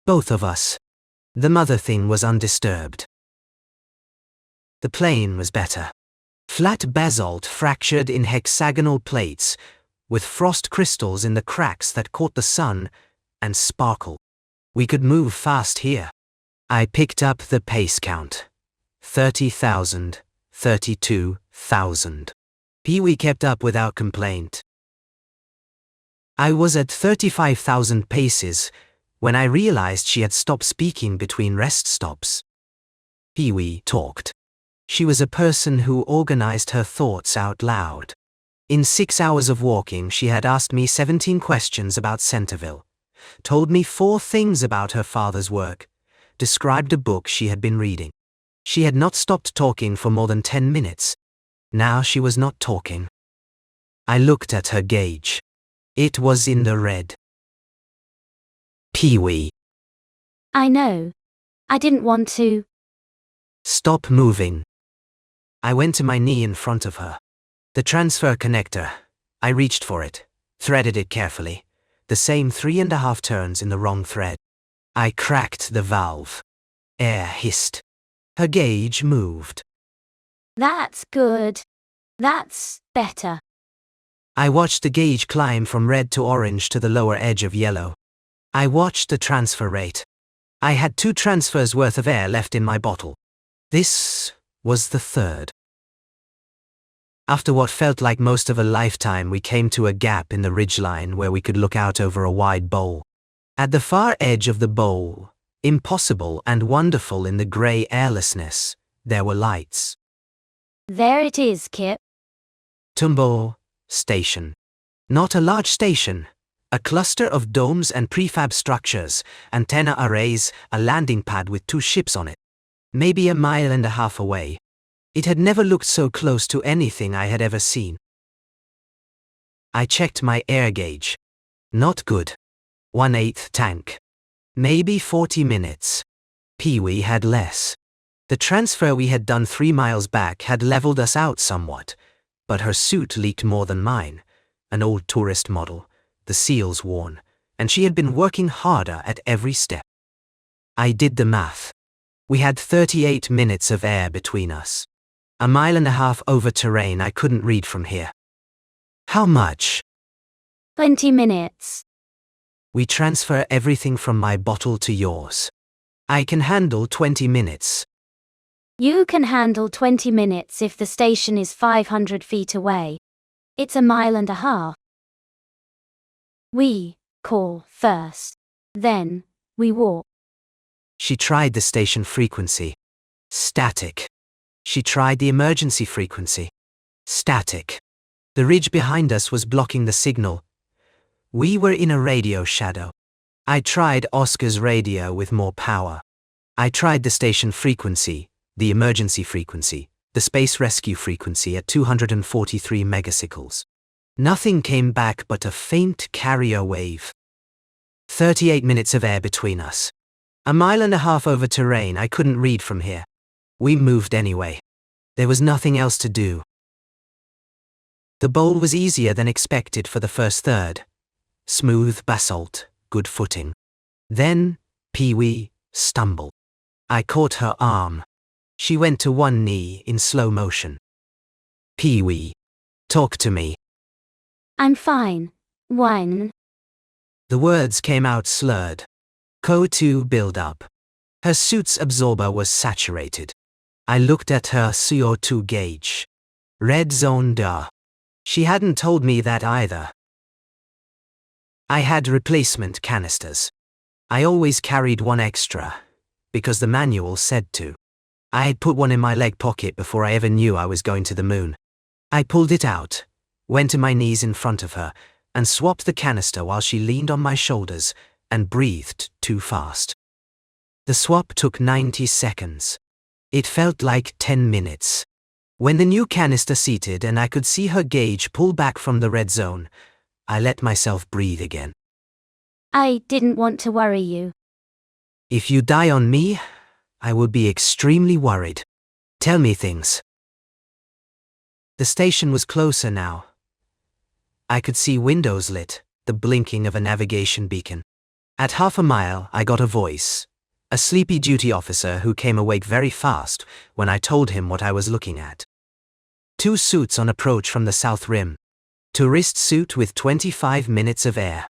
Both of us. The mother thing was undisturbed. The plain was better. Flat basalt fractured in hexagonal plates, with frost crystals in the cracks that caught the sun and sparkle. We could move fast here. I picked up the pace count. 30,000, 32,000. Pee-wee kept up without complaint. I was at 35,000 paces when I realized she had stopped speaking between rest stops. Pee-wee talked. She was a person who organized her thoughts out loud. In 6 hours of walking, she had asked me 17 questions about Centerville, told me 4 things about her father's work, described a book she had been reading. She had not stopped talking for more than 10 minutes. Now she was not talking. I looked at her gauge. It was in the red. Pee-wee. I know. I didn't want to. Stop moving. I went to my knee in front of her. The transfer connector. I reached for it, threaded it carefully. The same 3.5 turns in the wrong thread. I cracked the valve. Air hissed. Her gauge moved. That's good. That's better. I watched the gauge climb from red to orange to the lower edge of yellow. I watched the transfer rate. I had 2 transfers worth of air left in my bottle. This was the third. After what felt like most of a lifetime, we came to a gap in the ridgeline where we could look out over a wide bowl. At the far edge of the bowl, impossible and wonderful in the grey airlessness, there were lights. There it is, Kip. Tumbo Station. Not a large station. A cluster of domes and prefab structures, antenna arrays, a landing pad with 2 ships on it. Maybe 1.5 miles away. It had never looked so close to anything I had ever seen. I checked my air gauge. Not good. 1/8 tank. Maybe 40 minutes. Pee-wee had less. The transfer we had done 3 miles back had leveled us out somewhat, but her suit leaked more than mine. An old tourist model, the seals worn, and she had been working harder at every step. I did the math. We had 38 minutes of air between us. 1.5 miles over terrain I couldn't read from here. How much? 20 minutes. We transfer everything from my bottle to yours. I can handle 20 minutes. You can handle 20 minutes if the station is 500 feet away. It's 1.5 miles. We call first. Then, we walk. She tried the station frequency. Static. She tried the emergency frequency. Static. The ridge behind us was blocking the signal. We were in a radio shadow. I tried Oscar's radio with more power. I tried the station frequency, the emergency frequency, the space rescue frequency at 243 megacycles. Nothing came back but a faint carrier wave. 38 minutes of air between us. 1.5 miles over terrain I couldn't read from here. We moved anyway. There was nothing else to do. The bowl was easier than expected for the first third. Smooth basalt, good footing. Then, Pee-wee stumbled. I caught her arm. She went to one knee in slow motion. Pee-wee, talk to me. I'm fine. One. The words came out slurred. CO2 build-up. Her suit's absorber was saturated. I looked at her CO2 gauge. Red zone duh. She hadn't told me that either. I had replacement canisters. I always carried one extra, because the manual said to. I had put one in my leg pocket before I ever knew I was going to the moon. I pulled it out, went to my knees in front of her, and swapped the canister while she leaned on my shoulders and breathed too fast. The swap took 90 seconds. It felt like 10 minutes. When the new canister seated and I could see her gauge pull back from the red zone, I let myself breathe again. I didn't want to worry you. If you die on me, I would be extremely worried. Tell me things. The station was closer now. I could see windows lit, the blinking of a navigation beacon. At 1/2 mile, I got a voice. A sleepy duty officer who came awake very fast when I told him what I was looking at. 2 suits on approach from the south rim. Tourist suit with 25 minutes of air.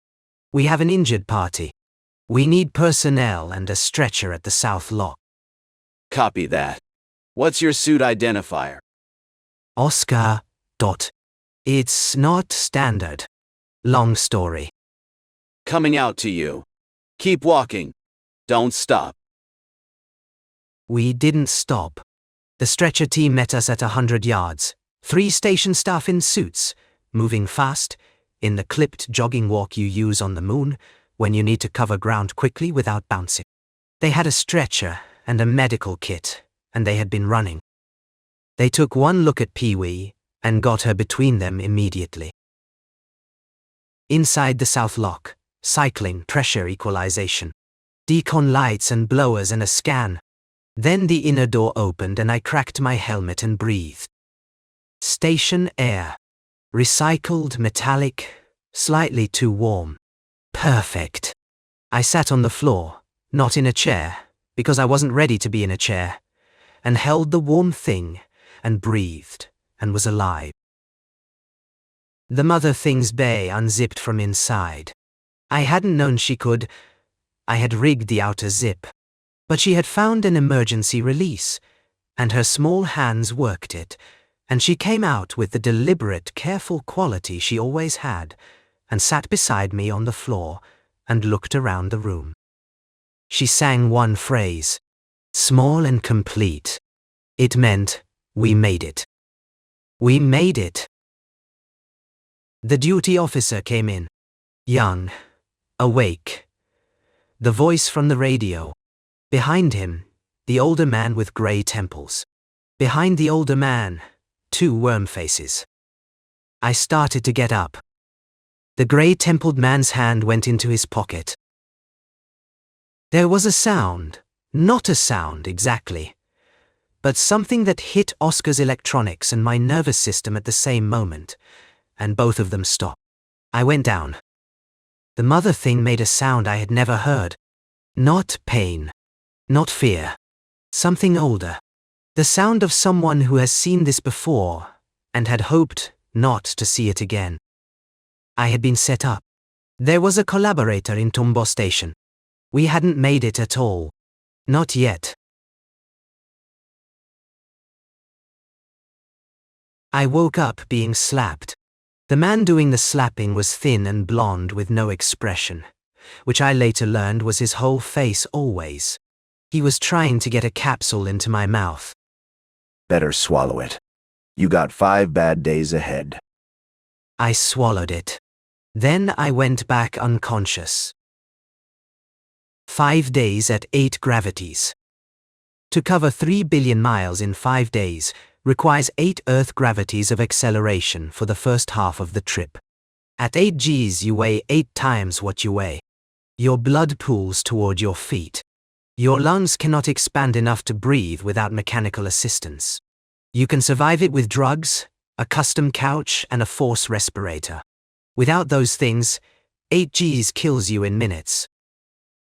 We have an injured party. We need personnel and a stretcher at the south lock. Copy that. What's your suit identifier? Oscar. It's not standard. Long story. Coming out to you. Keep walking. Don't stop. We didn't stop. The stretcher team met us at 100 yards. 3 station staff in suits, moving fast, in the clipped jogging walk you use on the moon when you need to cover ground quickly without bouncing. They had a stretcher and a medical kit, and they had been running. They took one look at Pee-wee and got her between them immediately. Inside the south lock, cycling, pressure equalization, decon lights and blowers and a scan. Then the inner door opened and I cracked my helmet and breathed. Station air. Recycled, metallic, slightly too warm. Perfect. I sat on the floor, not in a chair, because I wasn't ready to be in a chair, and held the warm thing, and breathed, and was alive. The mother thing's bay unzipped from inside. I hadn't known she could. I had rigged the outer zip. But she had found an emergency release, and her small hands worked it, and she came out with the deliberate, careful quality she always had, and sat beside me on the floor, and looked around the room. She sang one phrase, small and complete. It meant, we made it. We made it. The duty officer came in, young, awake. The voice from the radio. Behind him, the older man with grey temples. Behind the older man, two worm faces. I started to get up. The grey-templed man's hand went into his pocket. There was a sound, not a sound exactly, but something that hit Oscar's electronics and my nervous system at the same moment, and both of them stopped. I went down. The mother thing made a sound I had never heard. Not pain. Not fear. Something older. The sound of someone who has seen this before, and had hoped not to see it again. I had been set up. There was a collaborator in Tombo Station. We hadn't made it at all. Not yet. I woke up being slapped. The man doing the slapping was thin and blonde with no expression, which I later learned was his whole face always. He was trying to get a capsule into my mouth. Better swallow it. You got 5 bad days ahead. I swallowed it. Then I went back unconscious. 5 days at 8 gravities. To cover 3 billion miles in 5 days requires 8 Earth gravities of acceleration for the first half of the trip. At 8 Gs you weigh 8 times what you weigh. Your blood pools toward your feet. Your lungs cannot expand enough to breathe without mechanical assistance. You can survive it with drugs, a custom couch, and a force respirator. Without those things, 8 Gs kills you in minutes.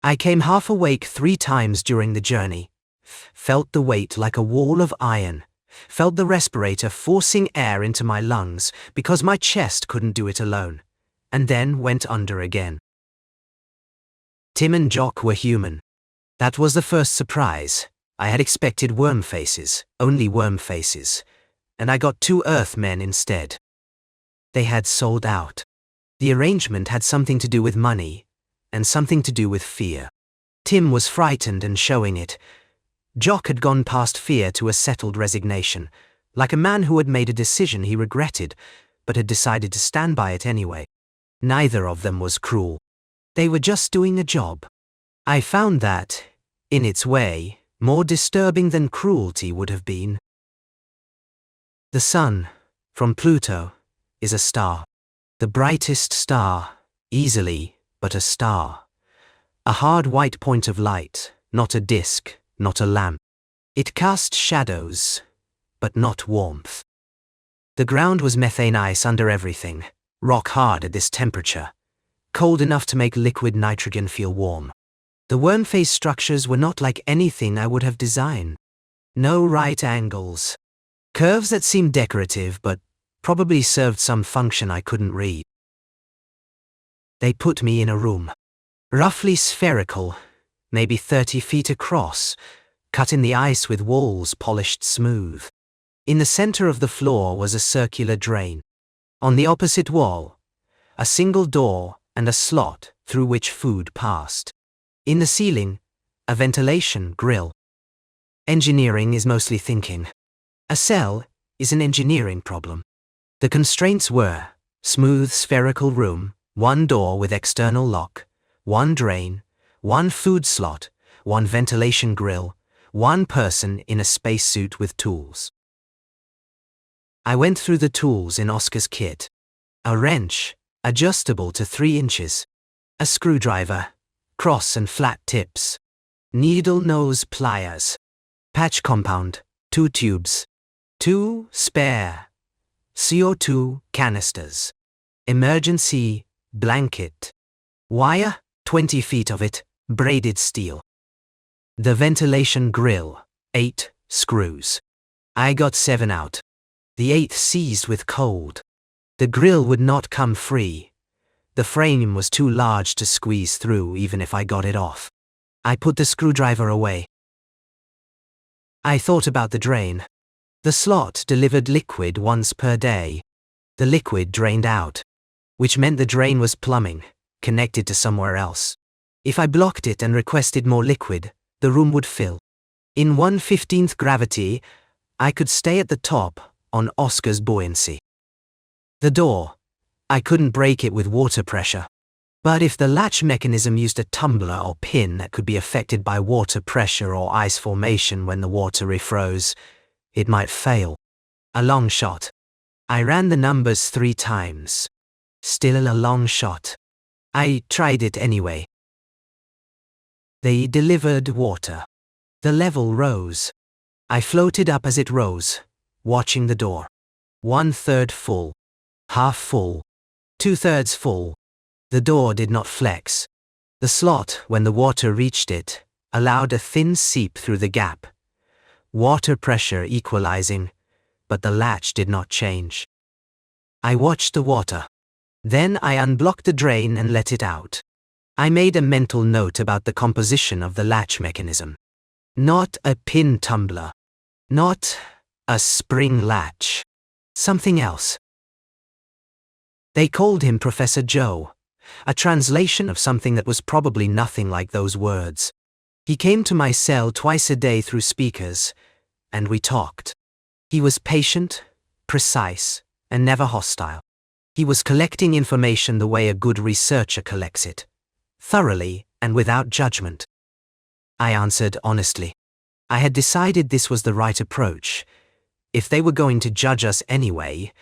I came half awake 3 times during the journey, felt the weight like a wall of iron, felt the respirator forcing air into my lungs because my chest couldn't do it alone, and then went under again. Tim and Jock were human. That was the first surprise. I had expected worm faces, only worm faces, and I got 2 Earthmen instead. They had sold out. The arrangement had something to do with money, and something to do with fear. Tim was frightened and showing it. Jock had gone past fear to a settled resignation, like a man who had made a decision he regretted, but had decided to stand by it anyway. Neither of them was cruel. They were just doing a job. I found that, in its way, more disturbing than cruelty would have been. The sun, from Pluto, is a star. The brightest star, easily, but a star. A hard white point of light, not a disk, not a lamp. It cast shadows, but not warmth. The ground was methane ice under everything, rock hard at this temperature, cold enough to make liquid nitrogen feel warm. The worm face structures were not like anything I would have designed. No right angles. Curves that seemed decorative but probably served some function I couldn't read. They put me in a room. Roughly spherical, maybe 30 feet across, cut in the ice with walls polished smooth. In the center of the floor was a circular drain. On the opposite wall, a single door and a slot through which food passed. In the ceiling, a ventilation grill. Engineering is mostly thinking. A cell is an engineering problem. The constraints were smooth spherical room, 1 door with external lock, 1 drain, 1 food slot, 1 ventilation grill, one person in a spacesuit with tools. I went through the tools in Oscar's kit. A wrench, adjustable to 3 inches. A screwdriver, cross and flat tips. Needle nose pliers. Patch compound, 2 tubes. 2 spare CO2 canisters. Emergency blanket. Wire, 20 feet of it, braided steel. The ventilation grill, 8 screws. I got 7 out. The 8th seized with cold. The grill would not come free. The frame was too large to squeeze through even if I got it off. I put the screwdriver away. I thought about the drain. The slot delivered liquid once per day. The liquid drained out, which meant the drain was plumbing, connected to somewhere else. If I blocked it and requested more liquid, the room would fill. In 1/15th gravity, I could stay at the top on Oscar's buoyancy. The door, I couldn't break it with water pressure. But if the latch mechanism used a tumbler or pin that could be affected by water pressure or ice formation when the water refroze, it might fail. A long shot. I ran the numbers 3 times. Still a long shot. I tried it anyway. They delivered water. The level rose. I floated up as it rose, watching the door. 1/3 full. Half full. 2/3 full. The door did not flex. The slot, when the water reached it, allowed a thin seep through the gap. Water pressure equalizing, but the latch did not change. I watched the water. Then I unblocked the drain and let it out. I made a mental note about the composition of the latch mechanism. Not a pin tumbler. Not a spring latch. Something else. They called him Professor Joe, a translation of something that was probably nothing like those words. He came to my cell twice a day through speakers, and we talked. He was patient, precise, and never hostile. He was collecting information the way a good researcher collects it, thoroughly and without judgment. I answered honestly. I had decided this was the right approach. If they were going to judge us anyway,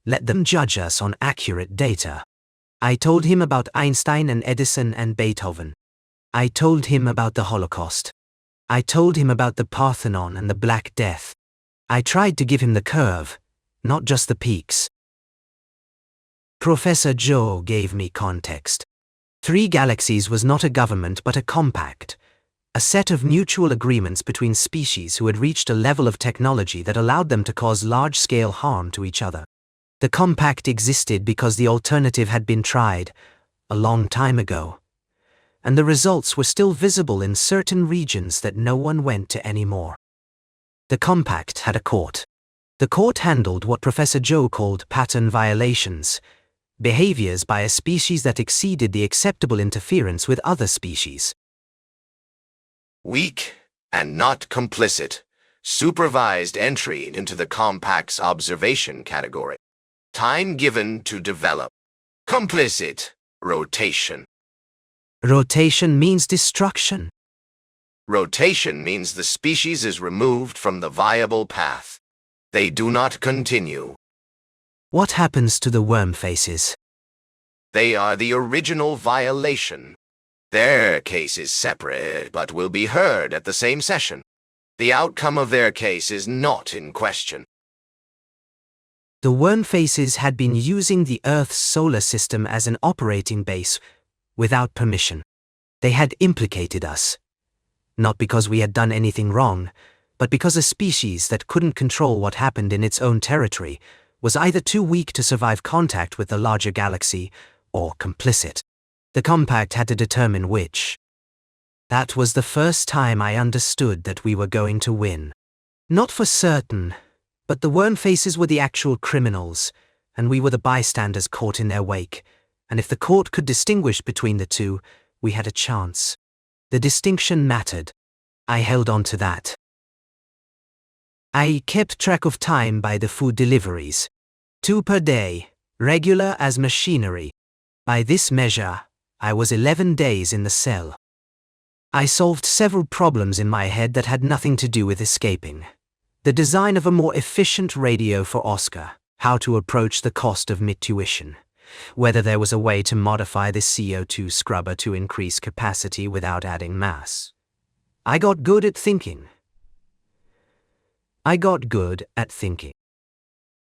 let them judge us on accurate data. I told him about Einstein and Edison and Beethoven. I told him about the Holocaust. I told him about the Parthenon and the Black Death. I tried to give him the curve, not just the peaks. Professor Joe gave me context. 3 Galaxies was not a government but a compact, a set of mutual agreements between species who had reached a level of technology that allowed them to cause large-scale harm to each other. The compact existed because the alternative had been tried, a long time ago, and the results were still visible in certain regions that no one went to anymore. The compact had a court. The court handled what Professor Joe called pattern violations, behaviors by a species that exceeded the acceptable interference with other species. Weak and not complicit. Supervised entry into the compact's observation category. Time given to develop. Complicit. Rotation. Rotation means destruction. Rotation means the species is removed from the viable path. They do not continue. What happens to the worm faces? They are the original violation. Their case is separate but will be heard at the same session. The outcome of their case is not in question. The worm faces had been using the Earth's solar system as an operating base without permission. They had implicated us. Not because we had done anything wrong, but because a species that couldn't control what happened in its own territory was either too weak to survive contact with the larger galaxy or complicit. The compact had to determine which. That was the first time I understood that we were going to win. Not for certain, but the worm faces were the actual criminals, and we were the bystanders caught in their wake, and if the court could distinguish between the two, we had a chance. The distinction mattered. I held on to that. I kept track of time by the food deliveries. 2 per day, regular as machinery. By this measure, I was 11 days in the cell. I solved several problems in my head that had nothing to do with escaping. The design of a more efficient radio for Oscar, how to approach the cost of mid-tuition, whether there was a way to modify the CO2 scrubber to increase capacity without adding mass. I got good at thinking.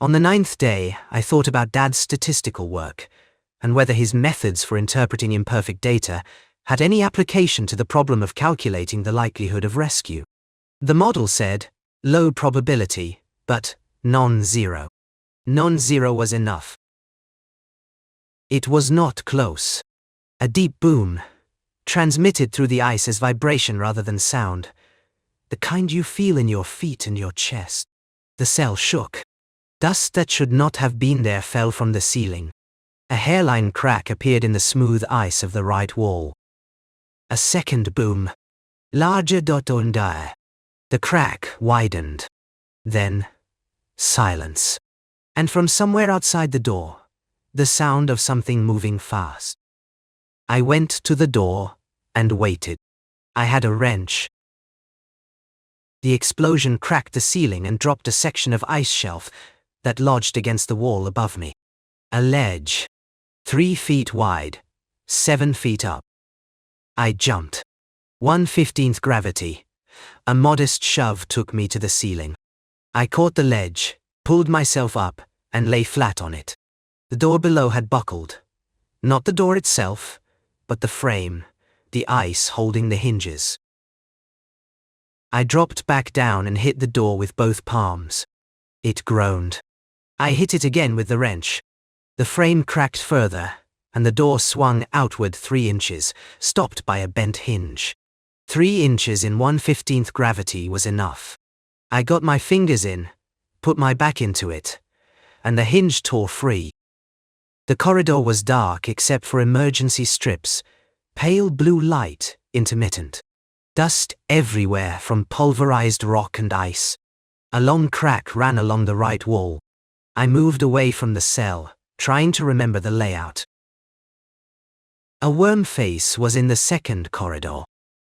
On the 9th day, I thought about Dad's statistical work, and whether his methods for interpreting imperfect data had any application to the problem of calculating the likelihood of rescue. The model said, low probability, but non-zero. Non-zero was enough. It was not close. A deep boom, transmitted through the ice as vibration rather than sound, the kind you feel in your feet and your chest. The cell shook. Dust that should not have been there fell from the ceiling. A hairline crack appeared in the smooth ice of the right wall. A second boom. Larger and dire. The crack widened. Then, silence. And from somewhere outside the door, the sound of something moving fast. I went to the door and waited. I had a wrench. The explosion cracked the ceiling and dropped a section of ice shelf that lodged against the wall above me. A ledge. 3 feet wide, 7 feet up. I jumped. 1/15th gravity. A modest shove took me to the ceiling. I caught the ledge, pulled myself up, and lay flat on it. The door below had buckled. Not the door itself, but the frame, the ice holding the hinges. I dropped back down and hit the door with both palms. It groaned. I hit it again with the wrench. The frame cracked further, and the door swung outward 3 inches, stopped by a bent hinge. 3 inches in 1/15th gravity was enough. I got my fingers in, put my back into it, and the hinge tore free. The corridor was dark except for emergency strips, pale blue light, intermittent. Dust everywhere from pulverized rock and ice. A long crack ran along the right wall. I moved away from the cell, trying to remember the layout. A worm face was in the second corridor.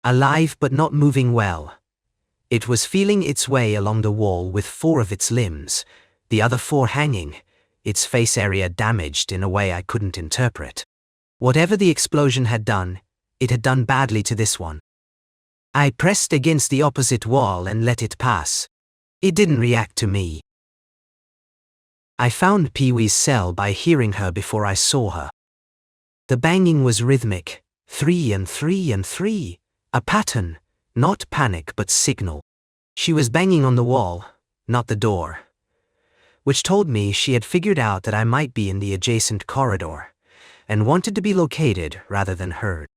Alive but not moving well. It was feeling its way along the wall with 4 of its limbs, the other 4 hanging, its face area damaged in a way I couldn't interpret. Whatever the explosion had done, it had done badly to this one. I pressed against the opposite wall and let it pass. It didn't react to me. I found Pee-wee's cell by hearing her before I saw her. The banging was rhythmic, 3 and 3 and 3, a pattern, not panic but signal. She was banging on the wall, not the door, which told me she had figured out that I might be in the adjacent corridor, and wanted to be located rather than heard.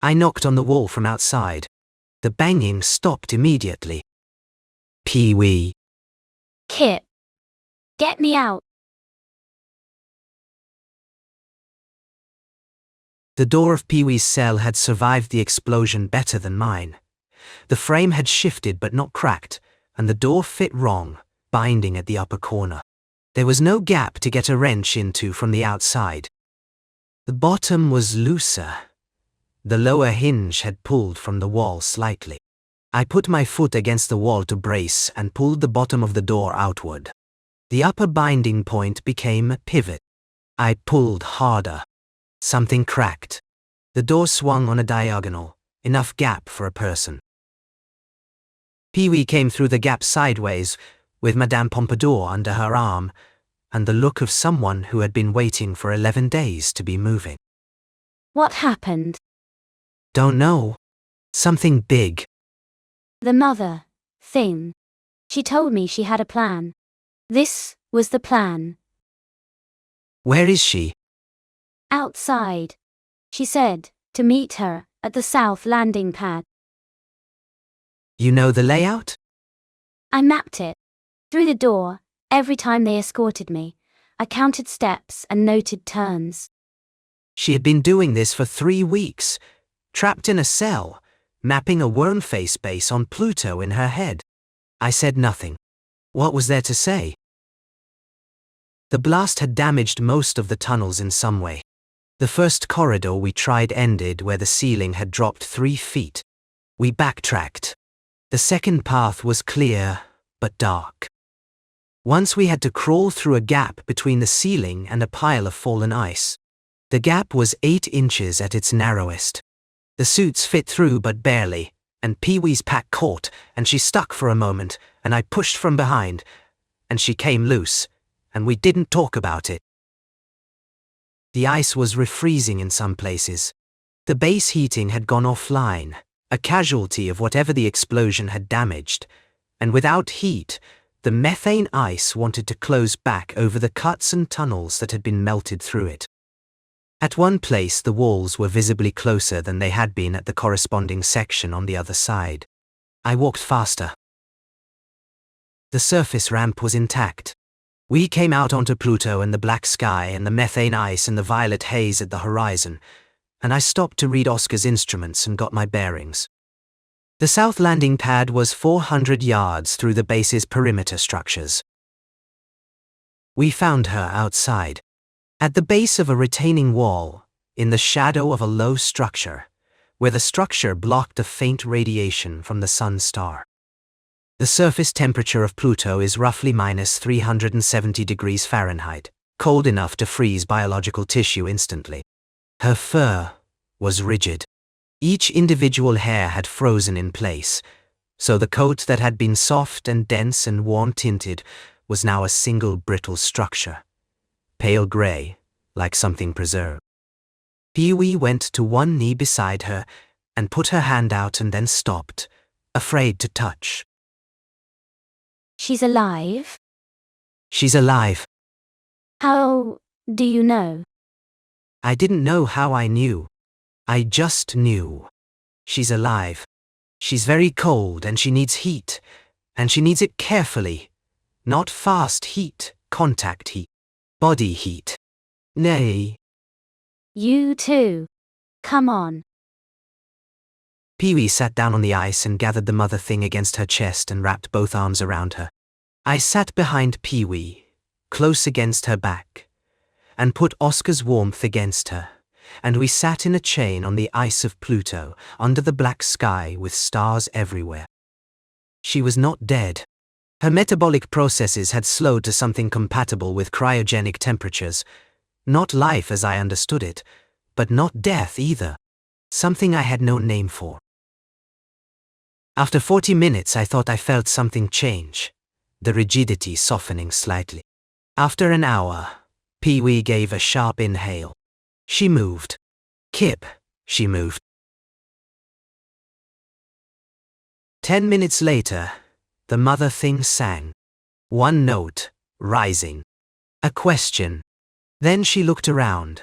I knocked on the wall from outside. The banging stopped immediately. Pee-wee. Kip. Get me out. The door of Pee-wee's cell had survived the explosion better than mine. The frame had shifted but not cracked, and the door fit wrong, binding at the upper corner. There was no gap to get a wrench into from the outside. The bottom was looser. The lower hinge had pulled from the wall slightly. I put my foot against the wall to brace and pulled the bottom of the door outward. The upper binding point became a pivot. I pulled harder. Something cracked. The door swung on a diagonal, enough gap for a person. Pee-wee came through the gap sideways, with Madame Pompadour under her arm, and the look of someone who had been waiting for 11 days to be moving. What happened? Don't know. Something big. The mother thing. She told me she had a plan. This was the plan. Where is she? Outside. She said to meet her at the south landing pad. You know the layout? I mapped it. Through the door, every time they escorted me, I counted steps and noted turns. She had been doing this for 3 weeks, trapped in a cell, mapping a worm face base on Pluto in her head. I said nothing. What was there to say? The blast had damaged most of the tunnels in some way. The first corridor we tried ended where the ceiling had dropped 3 feet. We backtracked. The second path was clear, but dark. Once we had to crawl through a gap between the ceiling and a pile of fallen ice. The gap was 8 inches at its narrowest. The suits fit through but barely, and Pee-wee's pack caught, and she stuck for a moment, and I pushed from behind, and she came loose, and we didn't talk about it. The ice was refreezing in some places. The base heating had gone offline, a casualty of whatever the explosion had damaged, and without heat, the methane ice wanted to close back over the cuts and tunnels that had been melted through it. At one place the walls were visibly closer than they had been at the corresponding section on the other side. I walked faster. The surface ramp was intact. We came out onto Pluto and the black sky and the methane ice and the violet haze at the horizon, and I stopped to read Oscar's instruments and got my bearings. The south landing pad was 400 yards through the base's perimeter structures. We found her outside, at the base of a retaining wall, in the shadow of a low structure, where the structure blocked the faint radiation from the sun star. The surface temperature of Pluto is roughly minus 370 degrees Fahrenheit, cold enough to freeze biological tissue instantly. Her fur was rigid. Each individual hair had frozen in place, so the coat that had been soft and dense and warm-tinted was now a single brittle structure, pale gray, like something preserved. Pee-wee went to one knee beside her and put her hand out and then stopped, afraid to touch. She's alive? She's alive. How do you know? I didn't know how I knew. I just knew. She's alive. She's very cold and she needs heat, and she needs it carefully. Not fast heat, contact heat. Body heat. Nay. You too. Come on. Pee-wee sat down on the ice and gathered the mother thing against her chest and wrapped both arms around her. I sat behind Pee-wee, close against her back, and put Oscar's warmth against her, and we sat in a chain on the ice of Pluto, under the black sky with stars everywhere. She was not dead. Her metabolic processes had slowed to something compatible with cryogenic temperatures. Not life as I understood it, but not death either. Something I had no name for. After 40 minutes I thought I felt something change, the rigidity softening slightly. After an hour, Pee-wee gave a sharp inhale. She moved. Kip, she moved. 10 minutes later, the mother thing sang. One note, rising. A question. Then she looked around,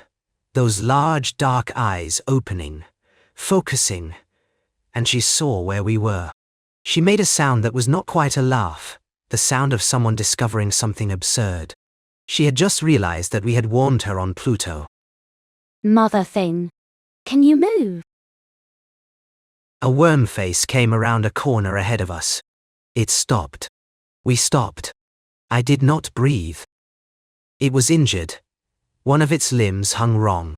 those large dark eyes opening, focusing, and she saw where we were. She made a sound that was not quite a laugh, the sound of someone discovering something absurd. She had just realized that we had warned her on Pluto. Mother thing. Can you move? A worm face came around a corner ahead of us. It stopped. We stopped. I did not breathe. It was injured. One of its limbs hung wrong.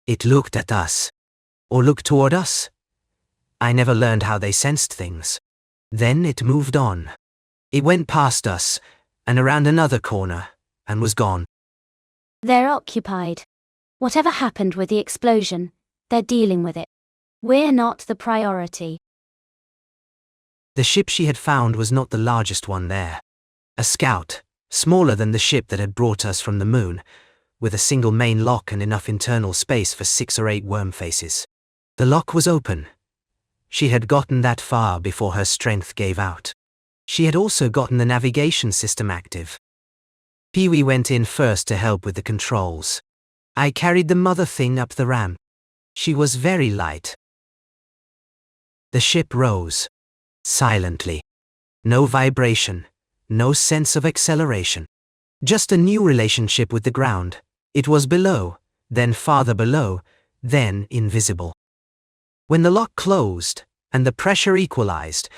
It looked at us. Or looked toward us. I never learned how they sensed things. Then it moved on. It went past us, and around another corner, and was gone. They're occupied. Whatever happened with the explosion, they're dealing with it. We're not the priority. The ship she had found was not the largest one there. A scout, smaller than the ship that had brought us from the moon, with a single main lock and enough internal space for 6 or 8 worm faces. The lock was open. She had gotten that far before her strength gave out. She had also gotten the navigation system active. Pee-wee went in first to help with the controls. I carried the mother thing up the ramp. She was very light. The ship rose. Silently. No vibration. No sense of acceleration. Just a new relationship with the ground. It was below, then farther below, then invisible. When the lock closed, and the pressure equalized,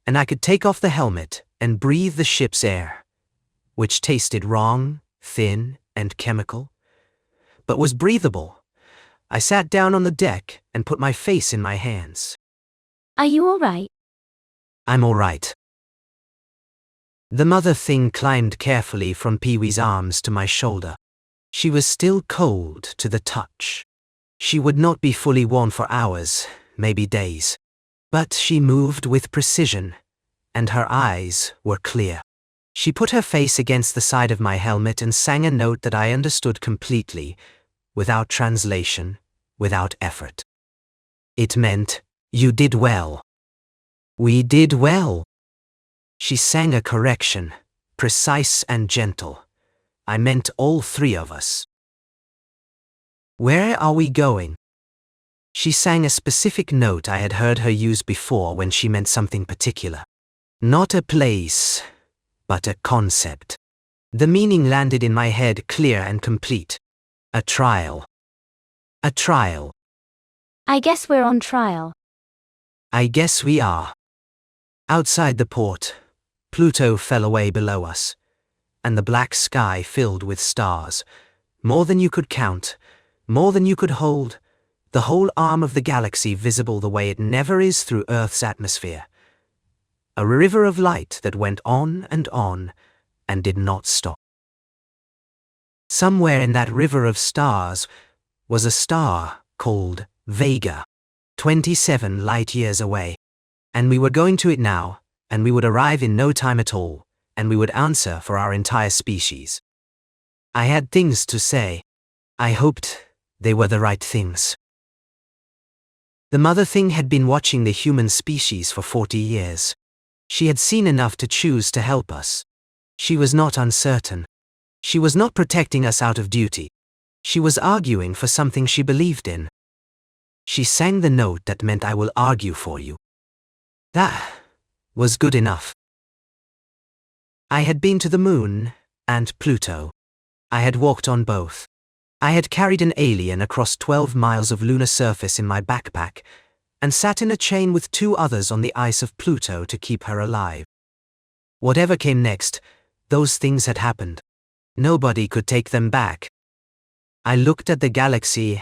and I could take off the helmet and breathe the ship's air, which tasted wrong, thin, and chemical, but was breathable, I sat down on the deck and put my face in my hands. Are you all right? I'm all right. The mother thing climbed carefully from Pee-wee's arms to my shoulder. She was still cold to the touch. She would not be fully warm for hours, maybe days. But she moved with precision, and her eyes were clear. She put her face against the side of my helmet and sang a note that I understood completely, without translation, without effort. It meant, "You did well." We did well. She sang a correction, precise and gentle. I meant all three of us. Where are we going? She sang a specific note I had heard her use before when she meant something particular. Not a place, but a concept. The meaning landed in my head clear and complete. A trial. A trial. I guess we're on trial. I guess we are. Outside the port, Pluto fell away below us, and the black sky filled with stars, more than you could count, more than you could hold, the whole arm of the galaxy visible the way it never is through Earth's atmosphere. A river of light that went on and did not stop. Somewhere in that river of stars was a star called Vega, 27 light years away. And we were going to it now, and we would arrive in no time at all, and we would answer for our entire species. I had things to say. I hoped they were the right things. The mother thing had been watching the human species for 40 years. She had seen enough to choose to help us. She was not uncertain. She was not protecting us out of duty. She was arguing for something she believed in. She sang the note that meant I will argue for you. That was good enough. I had been to the moon and Pluto. I had walked on both. I had carried an alien across 12 miles of lunar surface in my backpack and sat in a chain with 2 others on the ice of Pluto to keep her alive. Whatever came next, those things had happened. Nobody could take them back. I looked at the galaxy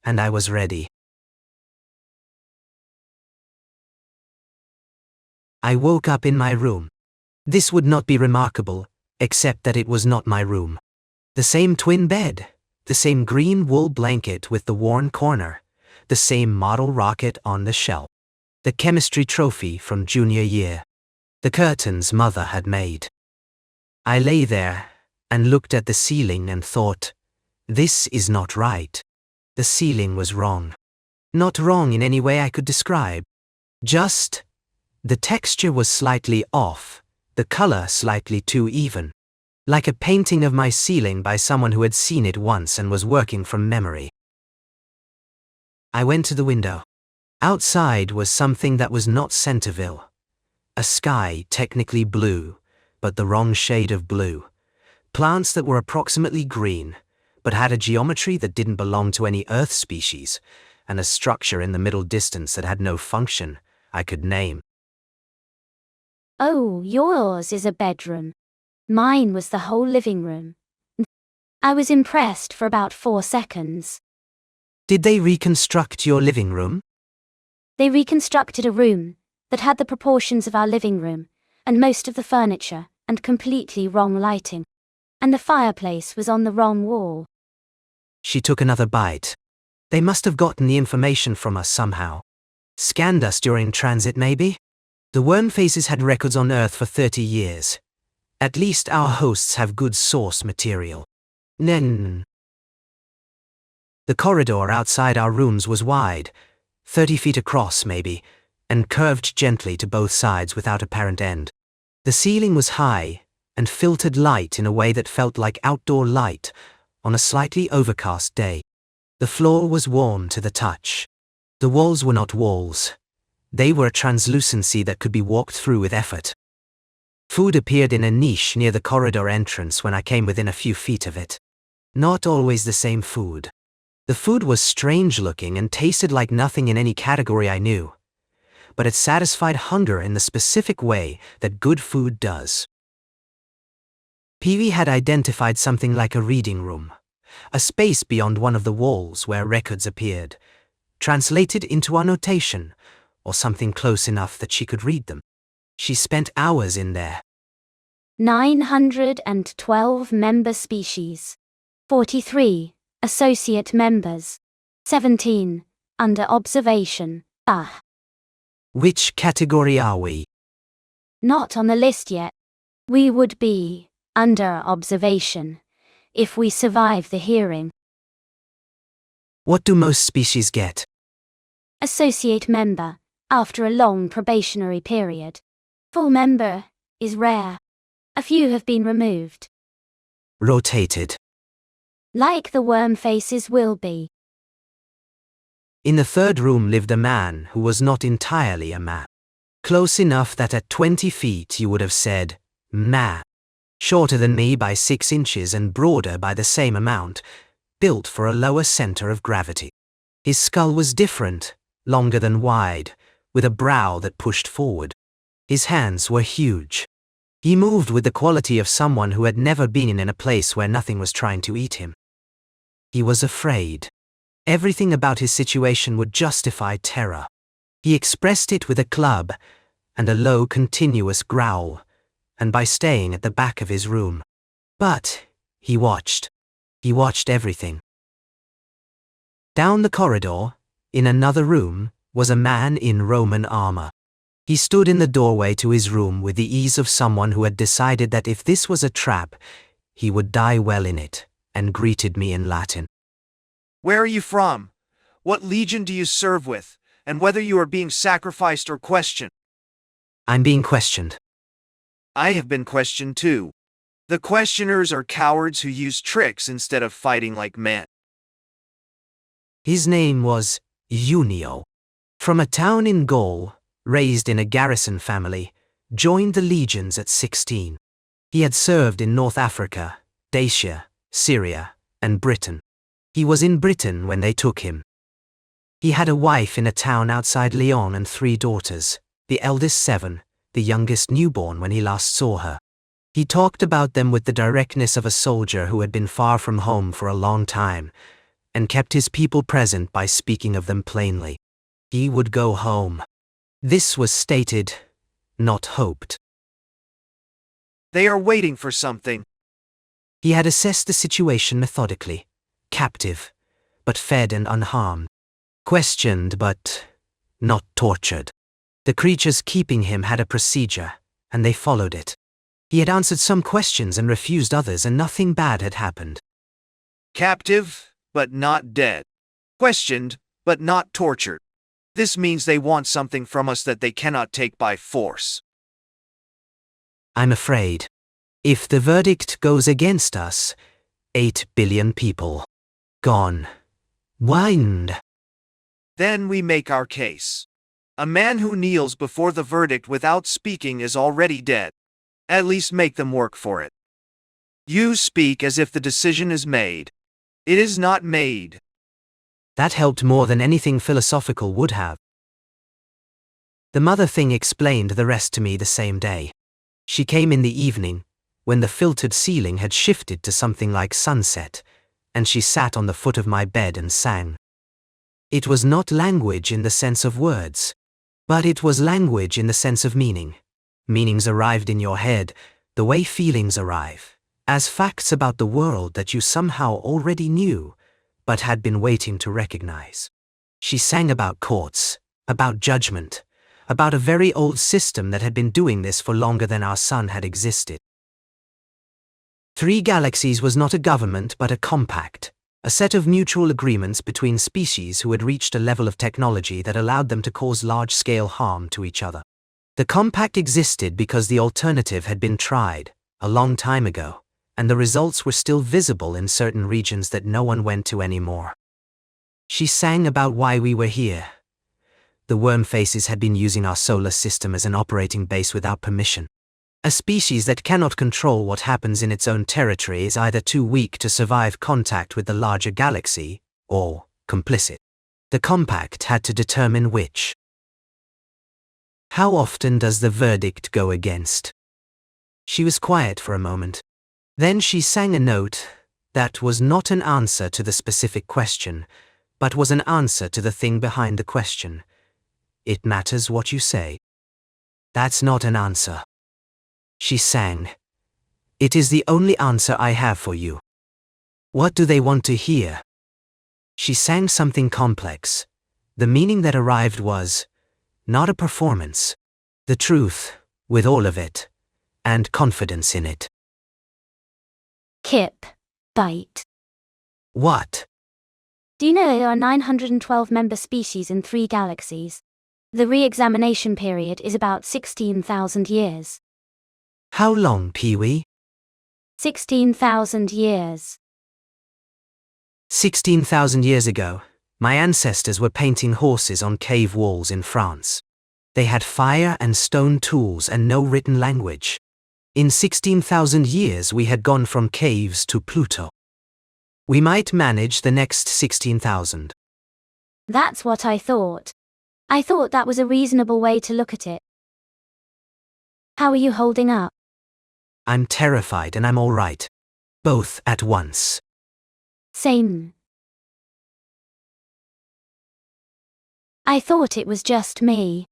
and I was ready. I woke up in my room. This would not be remarkable, except that it was not my room. The same twin bed, the same green wool blanket with the worn corner, the same model rocket on the shelf, the chemistry trophy from junior year, the curtains mother had made. I lay there and looked at the ceiling and thought, this is not right. The ceiling was wrong. Not wrong in any way I could describe. Just the texture was slightly off, the color slightly too even. Like a painting of my ceiling by someone who had seen it once and was working from memory. I went to the window. Outside was something that was not Centerville. A sky technically blue, but the wrong shade of blue. Plants that were approximately green, but had a geometry that didn't belong to any Earth species, and a structure in the middle distance that had no function I could name. Oh, yours is a bedroom. Mine was the whole living room. I was impressed for about 4 seconds. Did they reconstruct your living room? They reconstructed a room that had the proportions of our living room, and most of the furniture, and completely wrong lighting. And the fireplace was on the wrong wall. She took another bite. They must have gotten the information from us somehow. Scanned us during transit, maybe? The worm faces had records on Earth for 30 years. At least our hosts have good source material. Nen. The corridor outside our rooms was wide, 30 feet across maybe, and curved gently to both sides without apparent end. The ceiling was high and filtered light in a way that felt like outdoor light on a slightly overcast day. The floor was warm to the touch. The walls were not walls. They were a translucency that could be walked through with effort. Food appeared in a niche near the corridor entrance when I came within a few feet of it. Not always the same food. The food was strange looking and tasted like nothing in any category I knew. But it satisfied hunger in the specific way that good food does. Pee-wee had identified something like a reading room. a space beyond one of the walls where records appeared, translated into our notation, or something close enough that she could read them. She spent hours in there. 912 member species. 43 associate members. 17 under observation. Which category are we? Not on the list yet. We would be under observation if we survive the hearing. What do most species get? Associate member after a long probationary period. Full member is rare. A few have been removed. Rotated. Like the worm faces will be. In the third room lived a man who was not entirely a man. Close enough that at 20 feet you would have said, man. Shorter than me by 6 inches and broader by the same amount, built for a lower center of gravity. His skull was different, longer than wide, with a brow that pushed forward. His hands were huge. He moved with the quality of someone who had never been in a place where nothing was trying to eat him. He was afraid. Everything about his situation would justify terror. He expressed it with a club and a low, continuous growl, and by staying at the back of his room. But he watched. He watched everything. Down the corridor, in another room, was a man in Roman armor. He stood in the doorway to his room with the ease of someone who had decided that if this was a trap, he would die well in it, and greeted me in Latin. Where are you from? What legion do you serve with? And whether you are being sacrificed or questioned? I'm being questioned. I have been questioned too. The questioners are cowards who use tricks instead of fighting like men. His name was Junio. From a town in Gaul, raised in a garrison family, joined the legions at 16. He had served in North Africa, Dacia, Syria, and Britain. He was in Britain when they took him. He had a wife in a town outside Lyon and 3 daughters, the eldest 7, the youngest newborn when he last saw her. He talked about them with the directness of a soldier who had been far from home for a long time, and kept his people present by speaking of them plainly. He would go home. This was stated, not hoped. They are waiting for something. He had assessed the situation methodically, captive, but fed and unharmed, questioned but not tortured. The creatures keeping him had a procedure, and they followed it. He had answered some questions and refused others, and nothing bad had happened. Captive, but not dead. Questioned, but not tortured. This means they want something from us that they cannot take by force. I'm afraid. If the verdict goes against us, 8 billion people. Gone. Wind. Then we make our case. A man who kneels before the verdict without speaking is already dead. At least make them work for it. You speak as if the decision is made. It is not made. That helped more than anything philosophical would have. The mother thing explained the rest to me the same day. She came in the evening, when the filtered ceiling had shifted to something like sunset, and she sat on the foot of my bed and sang. It was not language in the sense of words, but it was language in the sense of meaning. Meanings arrived in your head, the way feelings arrive, as facts about the world that you somehow already knew, but had been waiting to recognize. She sang about courts, about judgment, about a very old system that had been doing this for longer than our sun had existed. 3 galaxies was not a government but a compact, a set of mutual agreements between species who had reached a level of technology that allowed them to cause large-scale harm to each other. The compact existed because the alternative had been tried, a long time ago, and the results were still visible in certain regions that no one went to anymore. She sang about why we were here. The worm faces had been using our solar system as an operating base without permission. A species that cannot control what happens in its own territory is either too weak to survive contact with the larger galaxy, or complicit. The compact had to determine which. How often does the verdict go against? She was quiet for a moment. Then she sang a note, That was not an answer to the specific question, but was an answer to the thing behind the question. It matters what you say. That's not an answer. She sang. It is the only answer I have for you. What do they want to hear? She sang something complex. The meaning that arrived was, not a performance. The truth, with all of it, and confidence in it. Kip, bite. What? Do you know there are 912 member species in 3 galaxies? The re-examination period is about 16,000 years. How long, Pee-wee? 16,000 years. 16,000 years ago, my ancestors were painting horses on cave walls in France. They had fire and stone tools and no written language. In 16,000 years we had gone from caves to Pluto. We might manage the next 16,000. That's what I thought. I thought that was a reasonable way to look at it. How are you holding up? I'm terrified and I'm all right. Both at once. Same. I thought it was just me.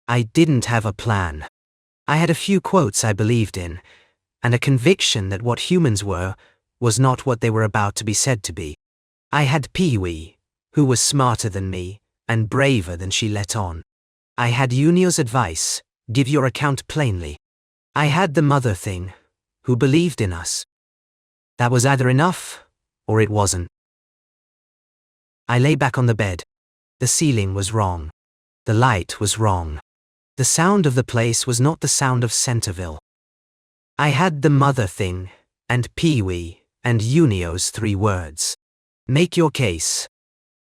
I didn't have a plan. I had a few quotes I believed in, and a conviction that what humans were was not what they were about to be said to be. I had Pee-wee, who was smarter than me, and braver than she let on. I had Unio's advice, give your account plainly. I had the mother thing, who believed in us. That was either enough, or it wasn't. I lay back on the bed. The ceiling was wrong. The light was wrong. The sound of the place was not the sound of Centerville. I had the mother thing, and Pee-wee, and Unio's 3 words. Make your case.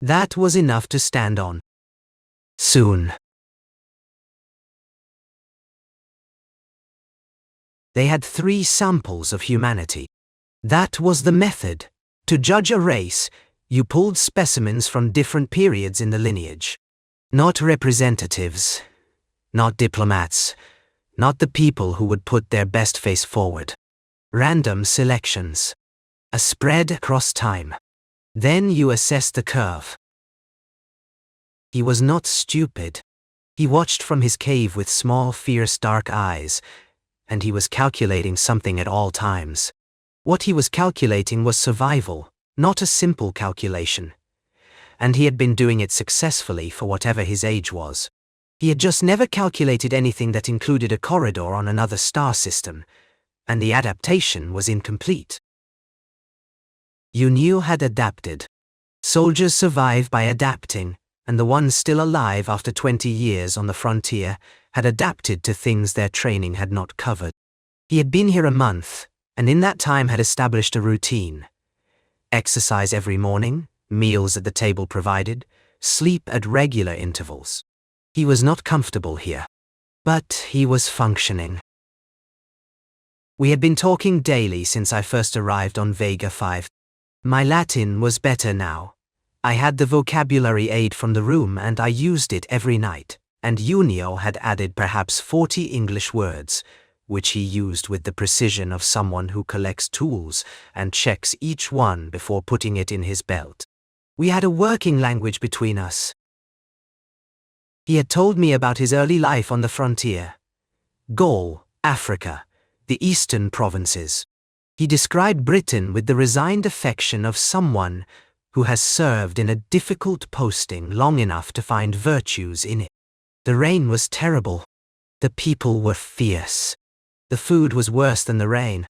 That was enough to stand on. Soon. They had 3 samples of humanity. That was the method. To judge a race, you pulled specimens from different periods in the lineage. Not representatives, not diplomats, not the people who would put their best face forward. Random selections. A spread across time. Then you assess the curve. He was not stupid. He watched from his cave with small, fierce, dark eyes, and he was calculating something at all times. What he was calculating was survival, not a simple calculation. And he had been doing it successfully for whatever his age was. He had just never calculated anything that included a corridor on another star system, and the adaptation was incomplete. Unio had adapted. Soldiers survive by adapting, and the ones still alive after 20 years on the frontier had adapted to things their training had not covered. He had been here a month, and in that time had established a routine. Exercise every morning, meals at the table provided, sleep at regular intervals. He was not comfortable here, but he was functioning. We had been talking daily since I first arrived on Vega 5. My Latin was better now. I had the vocabulary aid from the room and I used it every night, and Unio had added perhaps 40 English words, which he used with the precision of someone who collects tools and checks each one before putting it in his belt. We had a working language between us. He had told me about his early life on the frontier. Gaul, Africa, the eastern provinces. He described Britain with the resigned affection of someone who has served in a difficult posting long enough to find virtues in it. The rain was terrible. The people were fierce. The food was worse than the rain.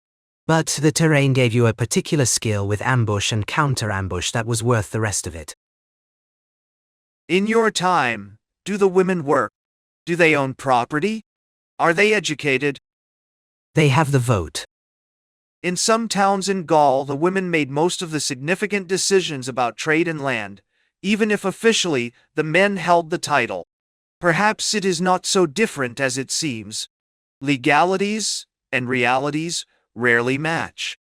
But the terrain gave you a particular skill with ambush and counter-ambush that was worth the rest of it. In your time, do the women work? Do they own property? Are they educated? They have the vote. In some towns in Gaul, the women made most of the significant decisions about trade and land, even if officially the men held the title. Perhaps it is not so different as it seems. Legalities and realities rarely match.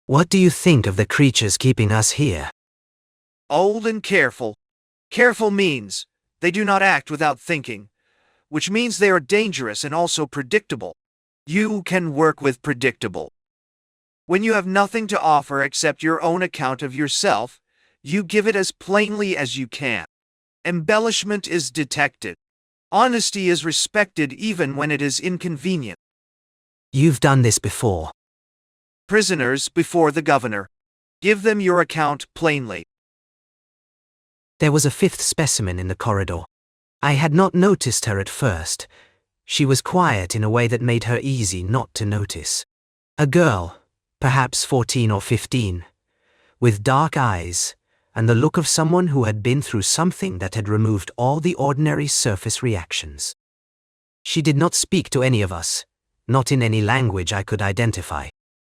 What do you think of the creatures keeping us here? Old and careful. Careful means they do not act without thinking, which means they are dangerous and also predictable. You can work with predictable. When you have nothing to offer except your own account of yourself, you give it as plainly as you can. Embellishment is detected. Honesty is respected even when it is inconvenient. You've done this before. Prisoners before the governor. Give them your account plainly. There was a fifth specimen in the corridor. I had not noticed her at first. She was quiet in a way that made her easy not to notice. A girl, perhaps 14 or 15, with dark eyes and the look of someone who had been through something that had removed all the ordinary surface reactions. She did not speak to any of us, not in any language I could identify.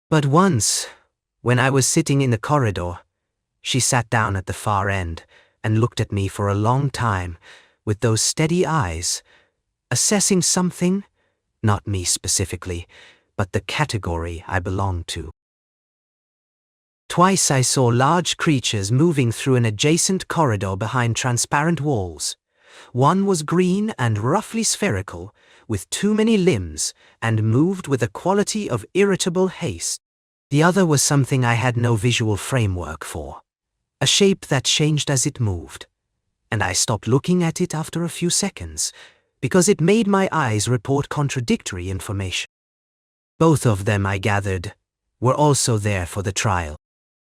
But once, when I was sitting in the corridor, she sat down at the far end and looked at me for a long time with those steady eyes, assessing something, not me specifically, but the category I belonged to. Twice I saw large creatures moving through an adjacent corridor behind transparent walls. One was green and roughly spherical, with too many limbs, and moved with a quality of irritable haste. The other was something I had no visual framework for, a shape that changed as it moved, and I stopped looking at it after a few seconds, because it made my eyes report contradictory information. Both of them, I gathered, were also there for the trial.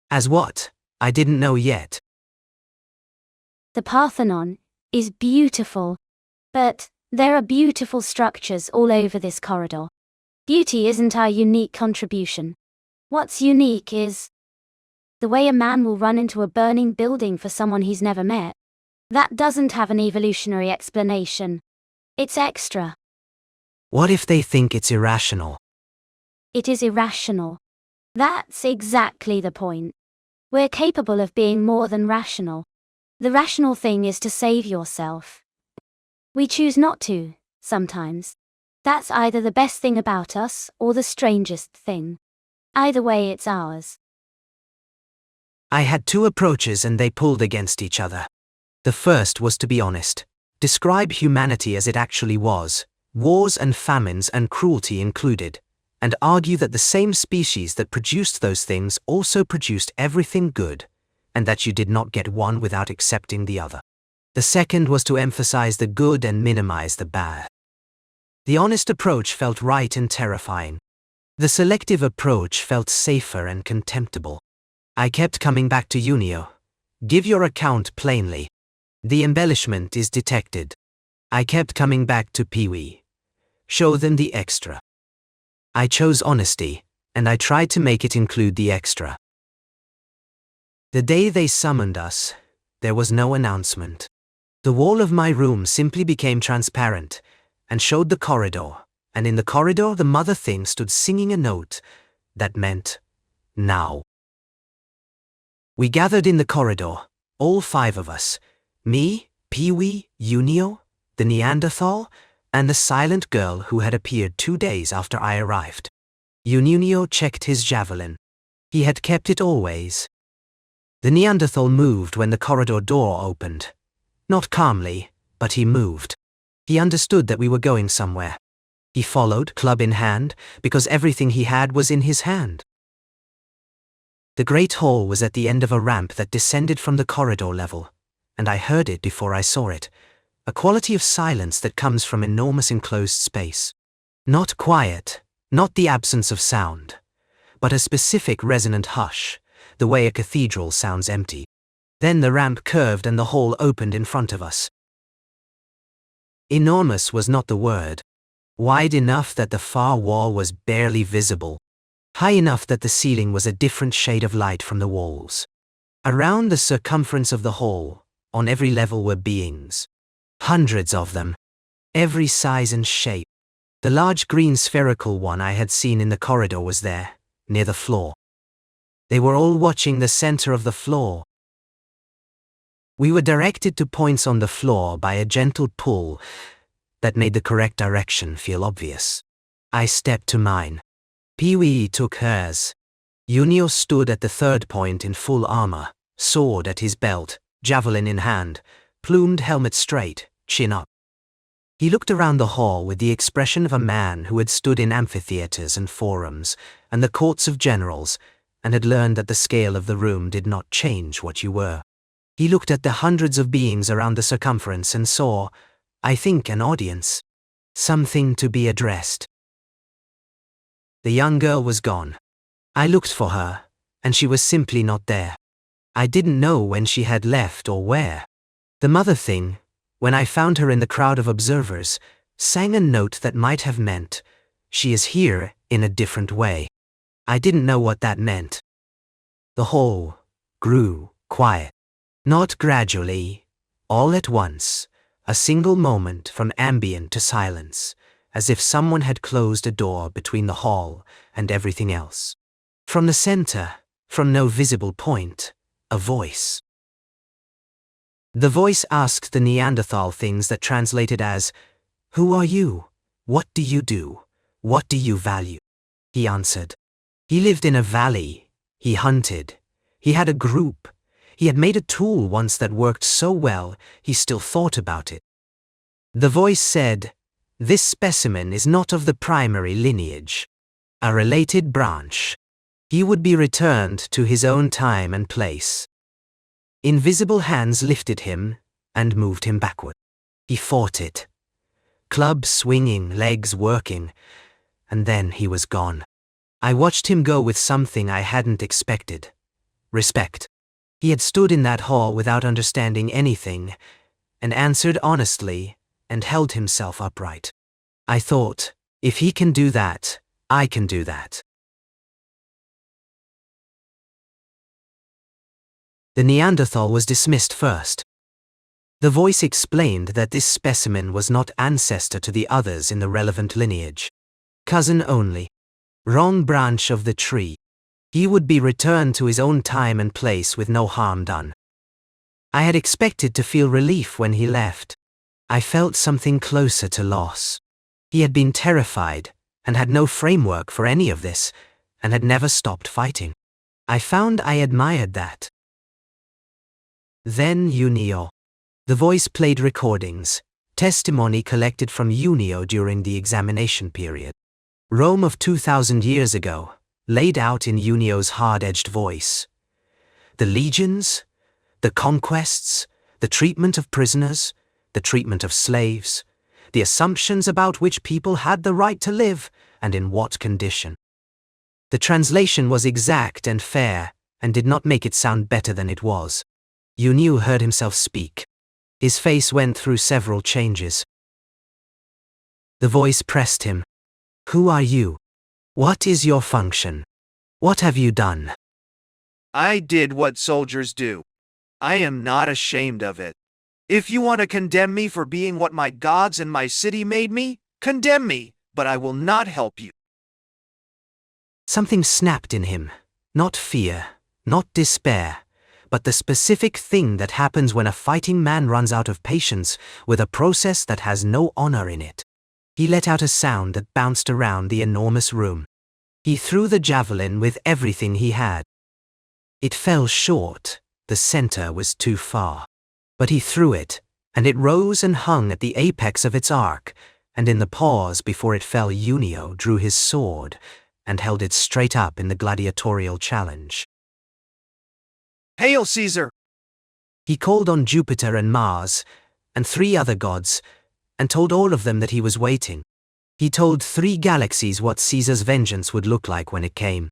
As what? I didn't know yet. The Parthenon is beautiful, but there are beautiful structures all over this corridor. Beauty isn't our unique contribution. What's unique is the way a man will run into a burning building for someone he's never met. That doesn't have an evolutionary explanation. It's extra. What if they think it's irrational? It is irrational. That's exactly the point. We're capable of being more than rational. The rational thing is to save yourself. We choose not to, sometimes. That's either the best thing about us or the strangest thing. Either way, it's ours. I had two approaches and they pulled against each other. The first was to be honest, describe humanity as it actually was, wars and famines and cruelty included, and argue that the same species that produced those things also produced everything good, and that you did not get one without accepting the other. The second was to emphasize the good and minimize the bad. The honest approach felt right and terrifying. The selective approach felt safer and contemptible. I kept coming back to Unio. Give your account plainly. The embellishment is detected. I kept coming back to Pee-wee. Show them the extra. I chose honesty, and I tried to make it include the extra. The day they summoned us, there was no announcement. The wall of my room simply became transparent and showed the corridor, and in the corridor the mother thing stood singing a note that meant, now. We gathered in the corridor, all 5 of us, me, Pee-wee, Unio, the Neanderthal, and the silent girl who had appeared 2 days after I arrived. Unio checked his javelin. He had kept it always. The Neanderthal moved when the corridor door opened. Not calmly, but he moved. He understood that we were going somewhere. He followed, club in hand, because everything he had was in his hand. The great hall was at the end of a ramp that descended from the corridor level, and I heard it before I saw it. A quality of silence that comes from enormous enclosed space. Not quiet, not the absence of sound, but a specific resonant hush, the way a cathedral sounds empty. Then the ramp curved and the hall opened in front of us. Enormous was not the word. Wide enough that the far wall was barely visible. High enough that the ceiling was a different shade of light from the walls. Around the circumference of the hall, on every level were beings. Hundreds of them. Every size and shape. The large green spherical one I had seen in the corridor was there, near the floor. They were all watching the center of the floor. We were directed to points on the floor by a gentle pull that made the correct direction feel obvious. I stepped to mine. Pee-wee took hers. Unio stood at the third point in full armor, sword at his belt, javelin in hand, plumed helmet straight, chin up. He looked around the hall with the expression of a man who had stood in amphitheaters and forums and the courts of generals and had learned that the scale of the room did not change what you were. He looked at the hundreds of beings around the circumference and saw, I think, an audience. Something to be addressed. The young girl was gone. I looked for her, and she was simply not there. I didn't know when she had left or where. The mother thing, when I found her in the crowd of observers, sang a note that might have meant, she is here in a different way. I didn't know what that meant. The hall grew quiet. Not gradually, all at once, a single moment from ambient to silence, as if someone had closed a door between the hall and everything else. From the center, from no visible point, a voice. The voice asked the Neanderthal things that translated as, "Who are you? What do you do? What do you value?" He answered. He lived in a valley. He hunted. He had a group. He had made a tool once that worked so well, he still thought about it. The voice said, "This specimen is not of the primary lineage. A related branch. He would be returned to his own time and place." Invisible hands lifted him and moved him backward. He fought it. Club swinging, legs working, and then he was gone. I watched him go with something I hadn't expected. Respect. He had stood in that hall without understanding anything, and answered honestly, and held himself upright. I thought, if he can do that, I can do that. The Neanderthal was dismissed first. The voice explained that this specimen was not ancestor to the others in the relevant lineage. Cousin only. Wrong branch of the tree. He would be returned to his own time and place with no harm done. I had expected to feel relief when he left. I felt something closer to loss. He had been terrified, and had no framework for any of this, and had never stopped fighting. I found I admired that. Then Unio. The voice played recordings, testimony collected from Unio during the examination period. Rome of 2,000 years ago, laid out in Unio's hard-edged voice. The legions, the conquests, the treatment of prisoners, the treatment of slaves, the assumptions about which people had the right to live, and in what condition. The translation was exact and fair, and did not make it sound better than it was. Unio heard himself speak. His face went through several changes. The voice pressed him. Who are you? What is your function? What have you done? I did what soldiers do. I am not ashamed of it. If you want to condemn me for being what my gods and my city made me, condemn me, but I will not help you. Something snapped in him. Not fear, not despair, but the specific thing that happens when a fighting man runs out of patience with a process that has no honor in it. He let out a sound that bounced around the enormous room. He threw the javelin with everything he had. It fell short, the center was too far. But he threw it, and it rose and hung at the apex of its arc, and in the pause before it fell Unio drew his sword, and held it straight up in the gladiatorial challenge. Hail Caesar! He called on Jupiter and Mars, and 3 other gods, and told all of them that he was waiting. He told 3 galaxies what Caesar's vengeance would look like when it came.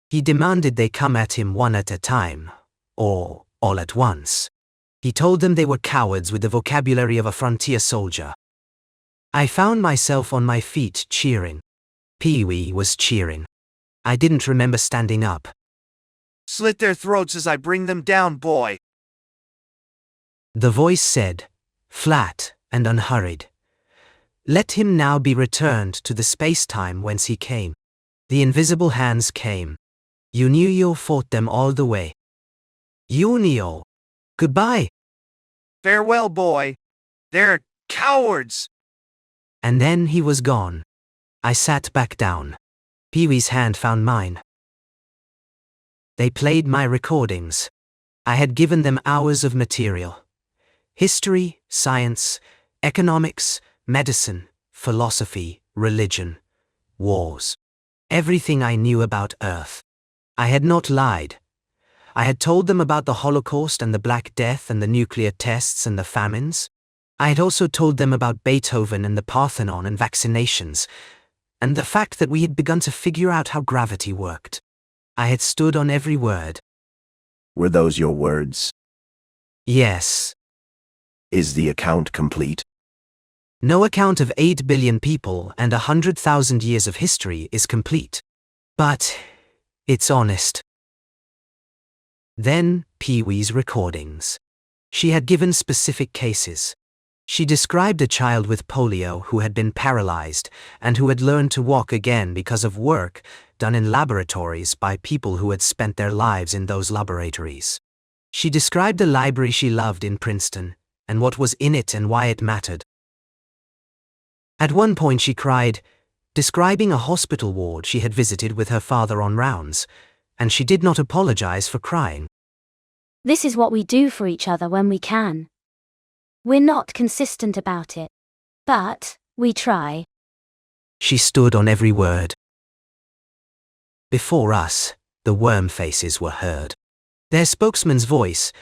He demanded they come at him one at a time, or all at once. He told them they were cowards with the vocabulary of a frontier soldier. I found myself on my feet cheering. Pee-wee was cheering. I didn't remember standing up. Slit their throats as I bring them down, boy. The voice said, flat and unhurried. Let him now be returned to the space-time whence he came. The invisible hands came. Unio fought them all the way. Unio. Goodbye. Farewell, boy. They're cowards. And then he was gone. I sat back down. Pee-wee's hand found mine. They played my recordings. I had given them hours of material. History, science, economics, medicine, philosophy, religion, wars. Everything I knew about Earth. I had not lied. I had told them about the Holocaust and the Black Death and the nuclear tests and the famines. I had also told them about Beethoven and the Parthenon and vaccinations, and the fact that we had begun to figure out how gravity worked. I had stood on every word. Were those your words? Yes. Is the account complete? No account of 8 billion people and 100,000 years of history is complete. But it's honest. Then, Pee-wee's recordings. She had given specific cases. She described a child with polio who had been paralyzed and who had learned to walk again because of work done in laboratories by people who had spent their lives in those laboratories. She described a library she loved in Princeton and what was in it and why it mattered. At one point she cried, describing a hospital ward she had visited with her father on rounds, and she did not apologize for crying. This is what we do for each other when we can. We're not consistent about it. But we try. She stood on every word. Before us, the worm faces were heard. Their spokesman's voice,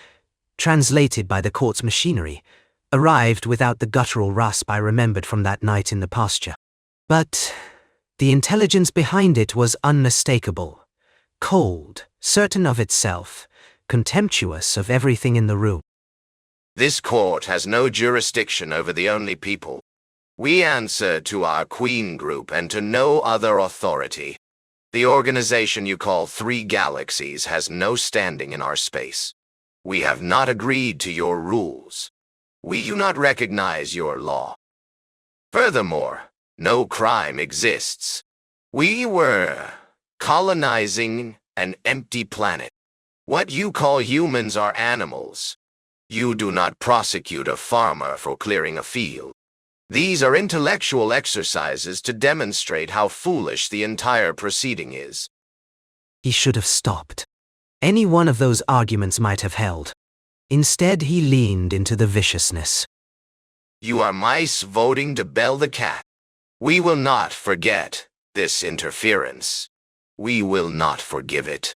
translated by the court's machinery, arrived without the guttural rasp I remembered from that night in the pasture. But the intelligence behind it was unmistakable, cold, certain of itself, contemptuous of everything in the room. This court has no jurisdiction over the only people. We answer to our Queen Group and to no other authority. The organization you call 3 Galaxies has no standing in our space. We have not agreed to your rules. We do not recognize your law. Furthermore, no crime exists. We were colonizing an empty planet. What you call humans are animals. You do not prosecute a farmer for clearing a field. These are intellectual exercises to demonstrate how foolish the entire proceeding is. He should have stopped. Any one of those arguments might have held. Instead, he leaned into the viciousness. You are mice voting to bell the cat. We will not forget this interference. We will not forgive it.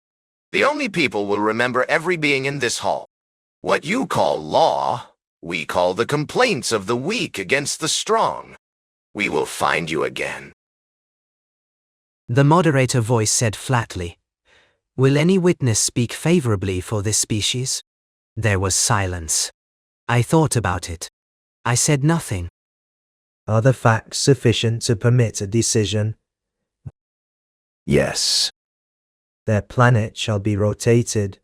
The only people will remember every being in this hall. What you call law, we call the complaints of the weak against the strong. We will find you again. The moderator voice said flatly, "Will any witness speak favorably for this species?" There was silence. I thought about it. I said nothing. Are the facts sufficient to permit a decision? Yes. Their planet shall be rotated.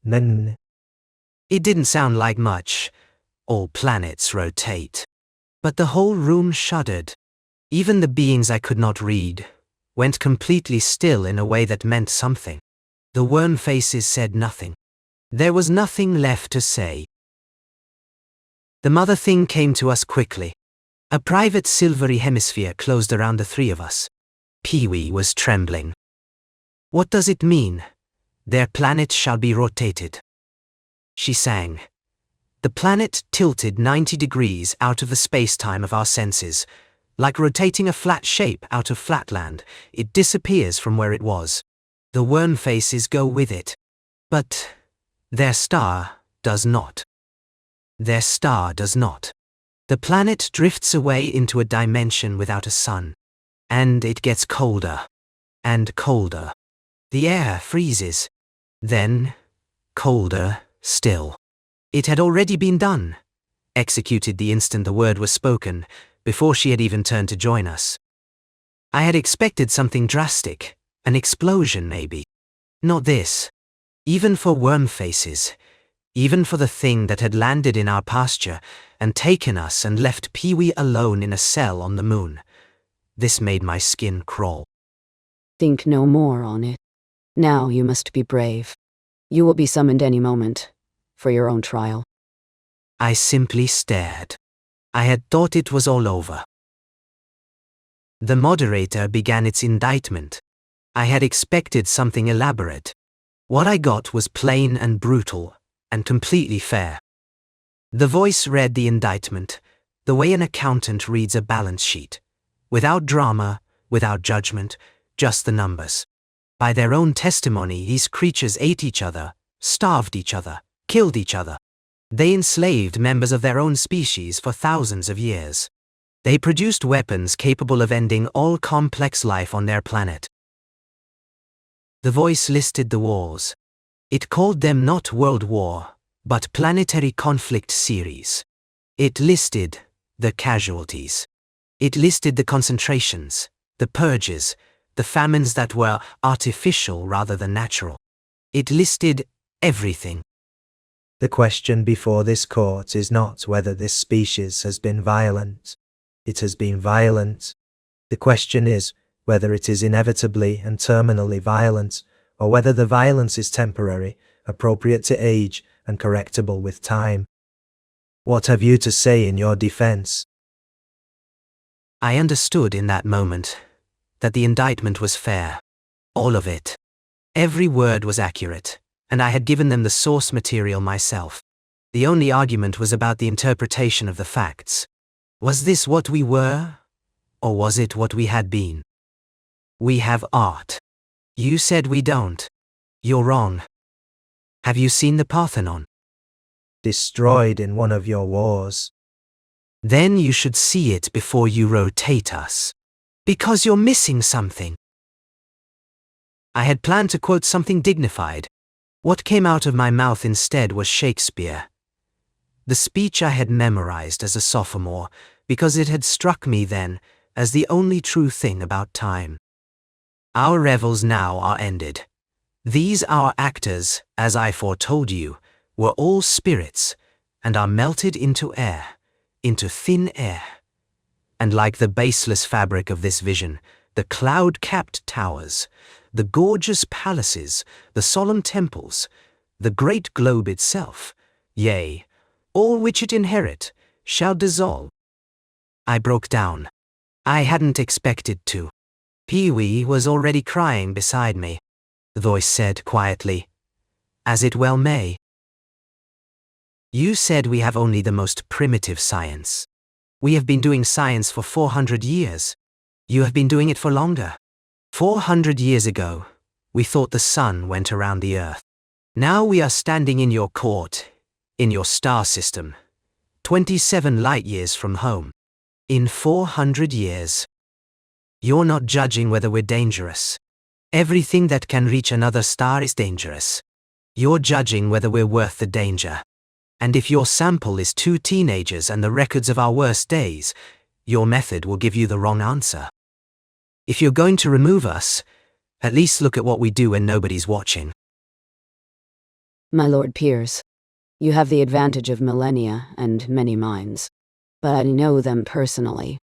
Then It didn't sound like much. All planets rotate. But the whole room shuddered. Even the beings I could not read went completely still in a way that meant something. The worm faces said nothing. There was nothing left to say. The mother thing came to us quickly. A private silvery hemisphere closed around the 3 of us. Pee-wee was trembling. What does it mean? Their planet shall be rotated. She sang. The planet tilted 90 degrees out of the space-time of our senses. Like rotating a flat shape out of flatland, it disappears from where it was. The worm faces go with it. But their star does not. Their star does not. The planet drifts away into a dimension without a sun. And it gets colder. And colder. The air freezes. Then, colder still. It had already been done. Executed the instant the word was spoken, before she had even turned to join us. I had expected something drastic, an explosion maybe. Not this. Even for worm faces, even for the thing that had landed in our pasture and taken us and left Pee-wee alone in a cell on the moon. This made my skin crawl. Think no more on it. Now you must be brave. You will be summoned any moment, for your own trial. I simply stared. I had thought it was all over. The moderator began its indictment. I had expected something elaborate. What I got was plain and brutal, and completely fair. The voice read the indictment, the way an accountant reads a balance sheet. Without drama, without judgment, just the numbers. By their own testimony, these creatures ate each other, starved each other, killed each other. They enslaved members of their own species for thousands of years. They produced weapons capable of ending all complex life on their planet. The voice listed the wars. It called them not World War, but Planetary Conflict Series. It listed the casualties. It listed the concentrations, the purges, the famines that were artificial rather than natural. It listed everything. The question before this court is not whether this species has been violent. It has been violent. The question is whether it is inevitably and terminally violent, or whether the violence is temporary, appropriate to age, and correctable with time. What have you to say in your defense? I understood in that moment that the indictment was fair. All of it. Every word was accurate, and I had given them the source material myself. The only argument was about the interpretation of the facts. Was this what we were, or was it what we had been? We have art. You said we don't. You're wrong. Have you seen the Parthenon? Destroyed in one of your wars. Then you should see it before you rotate us. Because you're missing something. I had planned to quote something dignified. What came out of my mouth instead was Shakespeare. The speech I had memorized as a sophomore, because it had struck me then as the only true thing about time. Our revels now are ended. These our actors, as I foretold you, were all spirits, and are melted into air, into thin air. And like the baseless fabric of this vision, the cloud-capped towers, the gorgeous palaces, the solemn temples, the great globe itself, yea, all which it inherit, shall dissolve. I broke down. I hadn't expected to. Pee-wee was already crying beside me. The voice said quietly, "As it well may. You said we have only the most primitive science. We have been doing science for 400 years. You have been doing it for longer. 400 years ago, we thought the sun went around the earth. Now we are standing in your court, in your star system, 27 light years from home. In 400 years. You're not judging whether we're dangerous. Everything that can reach another star is dangerous. You're judging whether we're worth the danger. And if your sample is 2 teenagers and the records of our worst days, your method will give you the wrong answer. If you're going to remove us, at least look at what we do when nobody's watching." My Lord Pierce, you have the advantage of millennia and many minds, but I know them personally.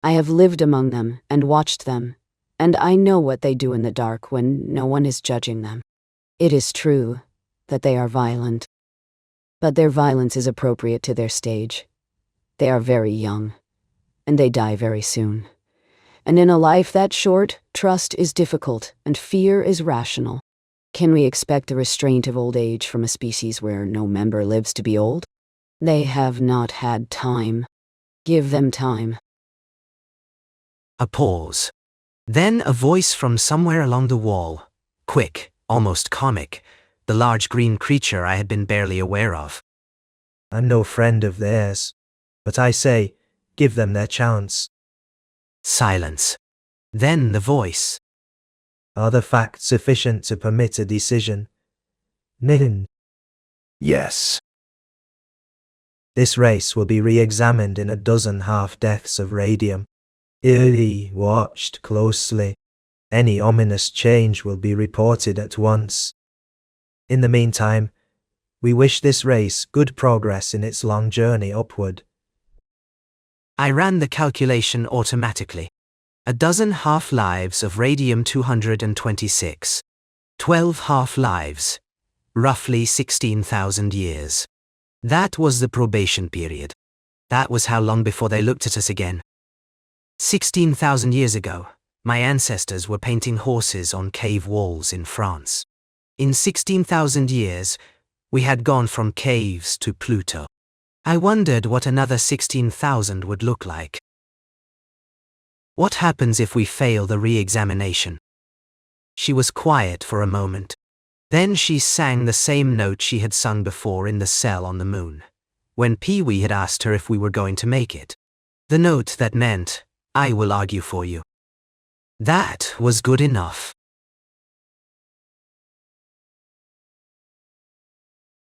I have lived among them and watched them, and I know what they do in the dark when no one is judging them. It is true that they are violent, but their violence is appropriate to their stage. They are very young, and they die very soon. And in a life that short, trust is difficult and fear is rational. Can we expect the restraint of old age from a species where no member lives to be old? They have not had time. Give them time. A pause. Then a voice from somewhere along the wall, quick, almost comic, the large green creature I had been barely aware of. I'm no friend of theirs, but I say, give them their chance. Silence. Then the voice. Are the facts sufficient to permit a decision? Nidin. Yes. This race will be re-examined in a dozen half-deaths of radium. Eerie watched closely. Any ominous change will be reported at once. In the meantime, we wish this race good progress in its long journey upward. I ran the calculation automatically. A dozen half-lives of radium-226. 12 half-lives. Roughly 16,000 years. That was the probation period. That was how long before they looked at us again. 16,000 years ago, my ancestors were painting horses on cave walls in France. In 16,000 years, we had gone from caves to Pluto. I wondered what another 16,000 would look like. What happens if we fail the re-examination? She was quiet for a moment. Then she sang the same note she had sung before in the cell on the moon, when Pee-wee had asked her if we were going to make it. The note that meant, "I will argue for you." That was good enough.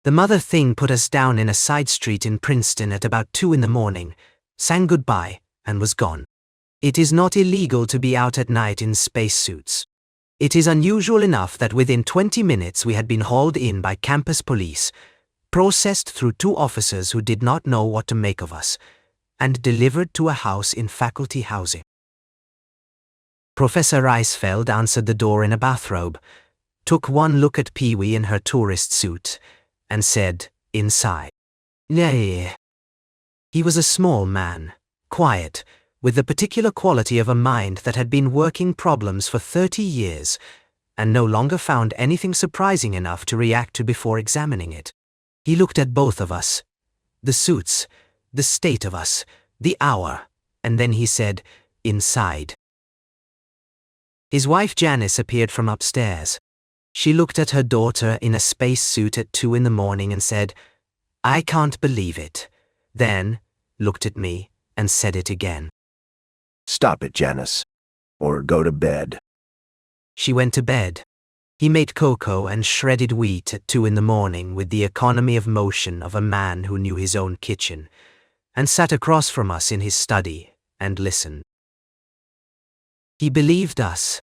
The mother thing put us down in a side street in Princeton at about 2 in the morning, sang goodbye, and was gone. It is not illegal to be out at night in spacesuits. It is unusual enough that within 20 minutes we had been hauled in by campus police, processed through 2 officers who did not know what to make of us, and delivered to a house in faculty housing. Professor Reisfeld answered the door in a bathrobe, took one look at Pee-wee in her tourist suit, and said, "Inside." Yeah. He was a small man, quiet, with the particular quality of a mind that had been working problems for 30 years, and no longer found anything surprising enough to react to before examining it. He looked at both of us, the suits, the state of us, the hour, and then he said, "Inside." His wife Janice appeared from upstairs. She looked at her daughter in a spacesuit at 2 in the morning and said, "I can't believe it." Then looked at me and said it again. Stop it, Janice. Or go to bed. She went to bed. He made cocoa and shredded wheat at 2 in the morning with the economy of motion of a man who knew his own kitchen, and sat across from us in his study and listened. He believed us.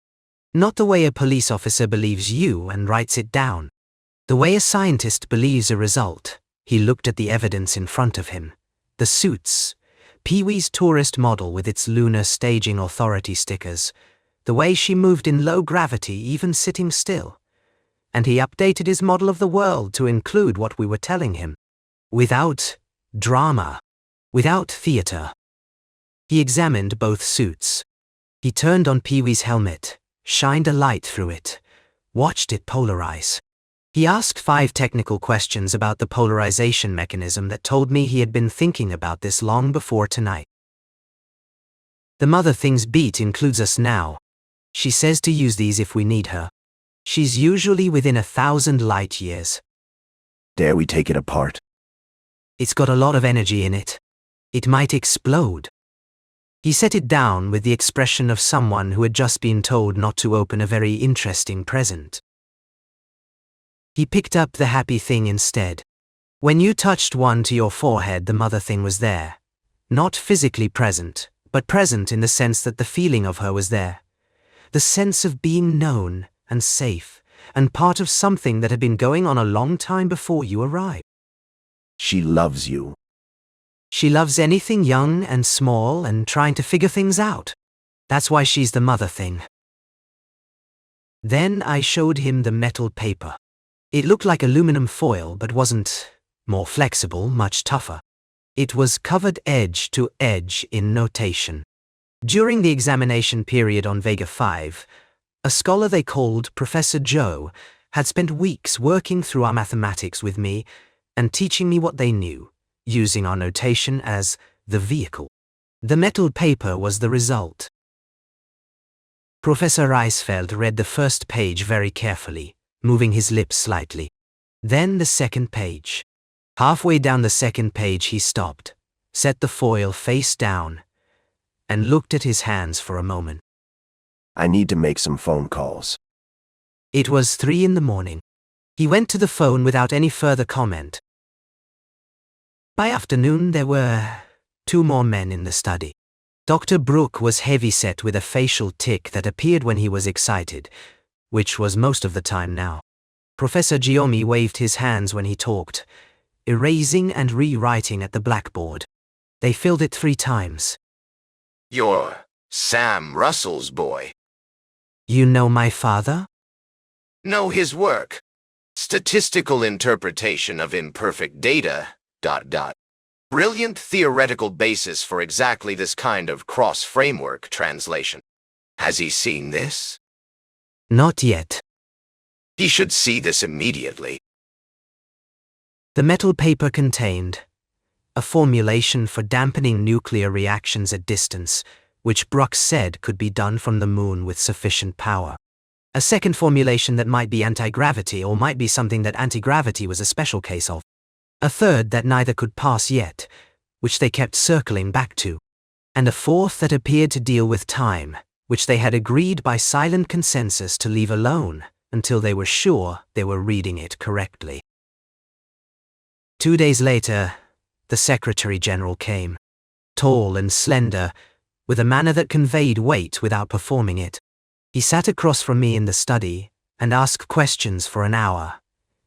Not the way a police officer believes you and writes it down. The way a scientist believes a result. He looked at the evidence in front of him. The suits, Pee-wee's tourist model with its lunar staging authority stickers, the way she moved in low gravity even sitting still. And he updated his model of the world to include what we were telling him. Without drama. Without theater. He examined both suits. He turned on Pee-wee's helmet, shined a light through it, watched it polarize. He asked 5 technical questions about the polarization mechanism that told me he had been thinking about this long before tonight. The mother thing's beat includes us now. She says to use these if we need her. She's usually within 1,000 light years. Dare we take it apart? It's got a lot of energy in it. It might explode. He set it down with the expression of someone who had just been told not to open a very interesting present. He picked up the happy thing instead. When you touched one to your forehead, the mother thing was there. Not physically present, but present in the sense that the feeling of her was there. The sense of being known and safe, and part of something that had been going on a long time before you arrived. She loves you. She loves anything young and small and trying to figure things out. That's why she's the mother thing. Then I showed him the metal paper. It looked like aluminum foil but wasn't. More flexible, much tougher. It was covered edge to edge in notation. During the examination period on Vega 5, a scholar they called Professor Joe had spent weeks working through our mathematics with me and teaching me what they knew, using our notation as the vehicle. The metal paper was the result. Professor Reisfeld read the first page very carefully, moving his lips slightly. Then the second page. Halfway down the second page he stopped, set the foil face down, and looked at his hands for a moment. I need to make some phone calls. It was 3 in the morning. He went to the phone without any further comment. By afternoon there were 2 more men in the study. Dr. Brooke was heavy-set with a facial tic that appeared when he was excited, which was most of the time now. Professor Giomi waved his hands when he talked, erasing and rewriting at the blackboard. They filled it 3 times. You're Sam Russell's boy. You know my father? Know his work. Statistical interpretation of imperfect data, ... Brilliant theoretical basis for exactly this kind of cross-framework translation. Has he seen this? Not yet. He should see this immediately. The metal paper contained a formulation for dampening nuclear reactions at distance, which Brooks said could be done from the moon with sufficient power. A second formulation that might be anti-gravity or might be something that anti-gravity was a special case of. A third that neither could pass yet, which they kept circling back to. And a fourth that appeared to deal with time, which they had agreed by silent consensus to leave alone until they were sure they were reading it correctly. 2 days later, the Secretary General came, tall and slender, with a manner that conveyed weight without performing it. He sat across from me in the study and asked questions for an hour,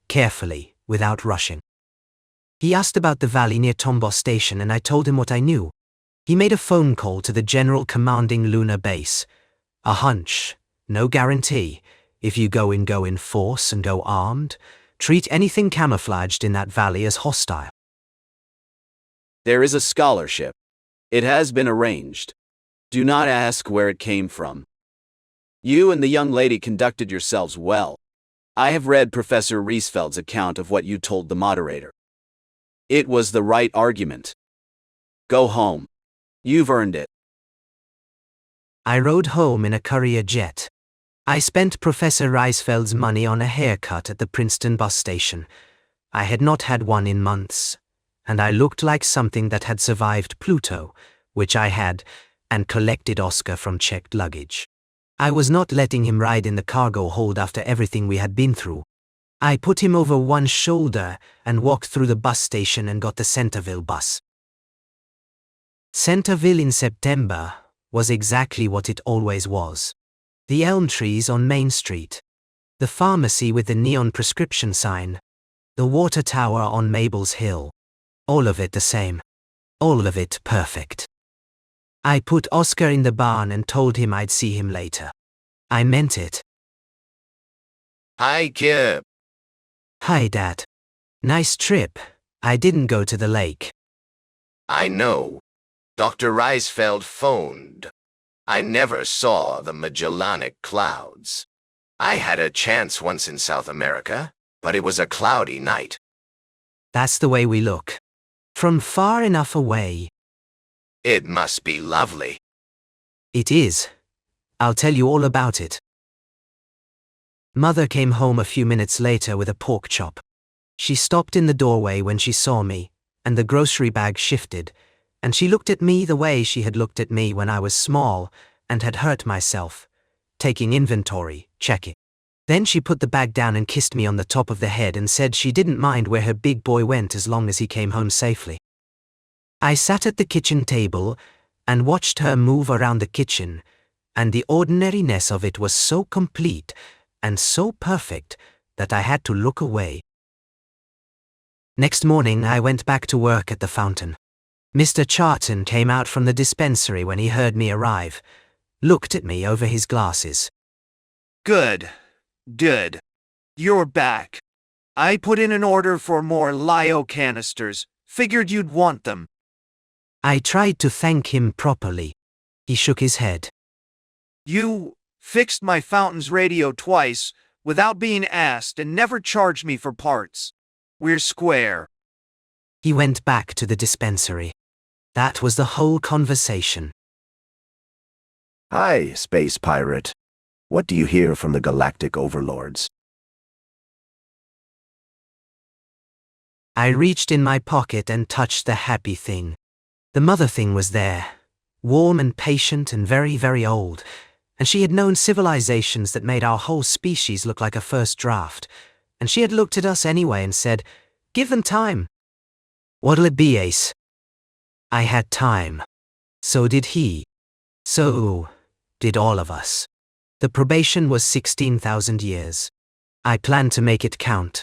carefully, without rushing. He asked about the valley near Tombaugh Station and I told him what I knew. He made a phone call to the general commanding lunar base. A hunch, no guarantee. If you go in force and go armed, treat anything camouflaged in that valley as hostile. There is a scholarship. It has been arranged. Do not ask where it came from. You and the young lady conducted yourselves well. I have read Professor Riesfeld's account of what you told the moderator. It was the right argument. Go home. You've earned it. I rode home in a courier jet. I spent Professor Riesfeld's money on a haircut at the Princeton bus station. I had not had one in months, and I looked like something that had survived Pluto, which I had, and collected Oscar from checked luggage. I was not letting him ride in the cargo hold after everything we had been through. I put him over one shoulder and walked through the bus station and got the Centerville bus. Centerville in September was exactly what it always was. The elm trees on Main Street, the pharmacy with the neon prescription sign, the water tower on Mabel's Hill. All of it the same. All of it perfect. I put Oscar in the barn and told him I'd see him later. I meant it. Hi, Kip. Hi, Dad. Nice trip. I didn't go to the lake. I know. Dr. Riesfeld phoned. I never saw the Magellanic Clouds. I had a chance once in South America, but it was a cloudy night. That's the way we look. From far enough away. It must be lovely. It is. I'll tell you all about it. Mother came home a few minutes later with a pork chop. She stopped in the doorway when she saw me, and the grocery bag shifted, and she looked at me the way she had looked at me when I was small and had hurt myself, taking inventory, checking. Then she put the bag down and kissed me on the top of the head and said she didn't mind where her big boy went as long as he came home safely. I sat at the kitchen table and watched her move around the kitchen, and the ordinariness of it was so complete and so perfect that I had to look away. Next morning I went back to work at the fountain. Mr. Charton came out from the dispensary when he heard me arrive, looked at me over his glasses. Good. You're back. I put in an order for more Lyo canisters. Figured you'd want them. I tried to thank him properly. He shook his head. You fixed my fountain's radio twice without being asked and never charged me for parts. We're square. He went back to the dispensary. That was the whole conversation. Hi, space pirate. What do you hear from the galactic overlords? I reached in my pocket and touched the happy thing. The mother thing was there, warm and patient and very, very old, and she had known civilizations that made our whole species look like a first draft, and she had looked at us anyway and said, "Give them time." What'll it be, Ace? I had time. So did he. So did all of us. The probation was 16,000 years. I planned to make it count.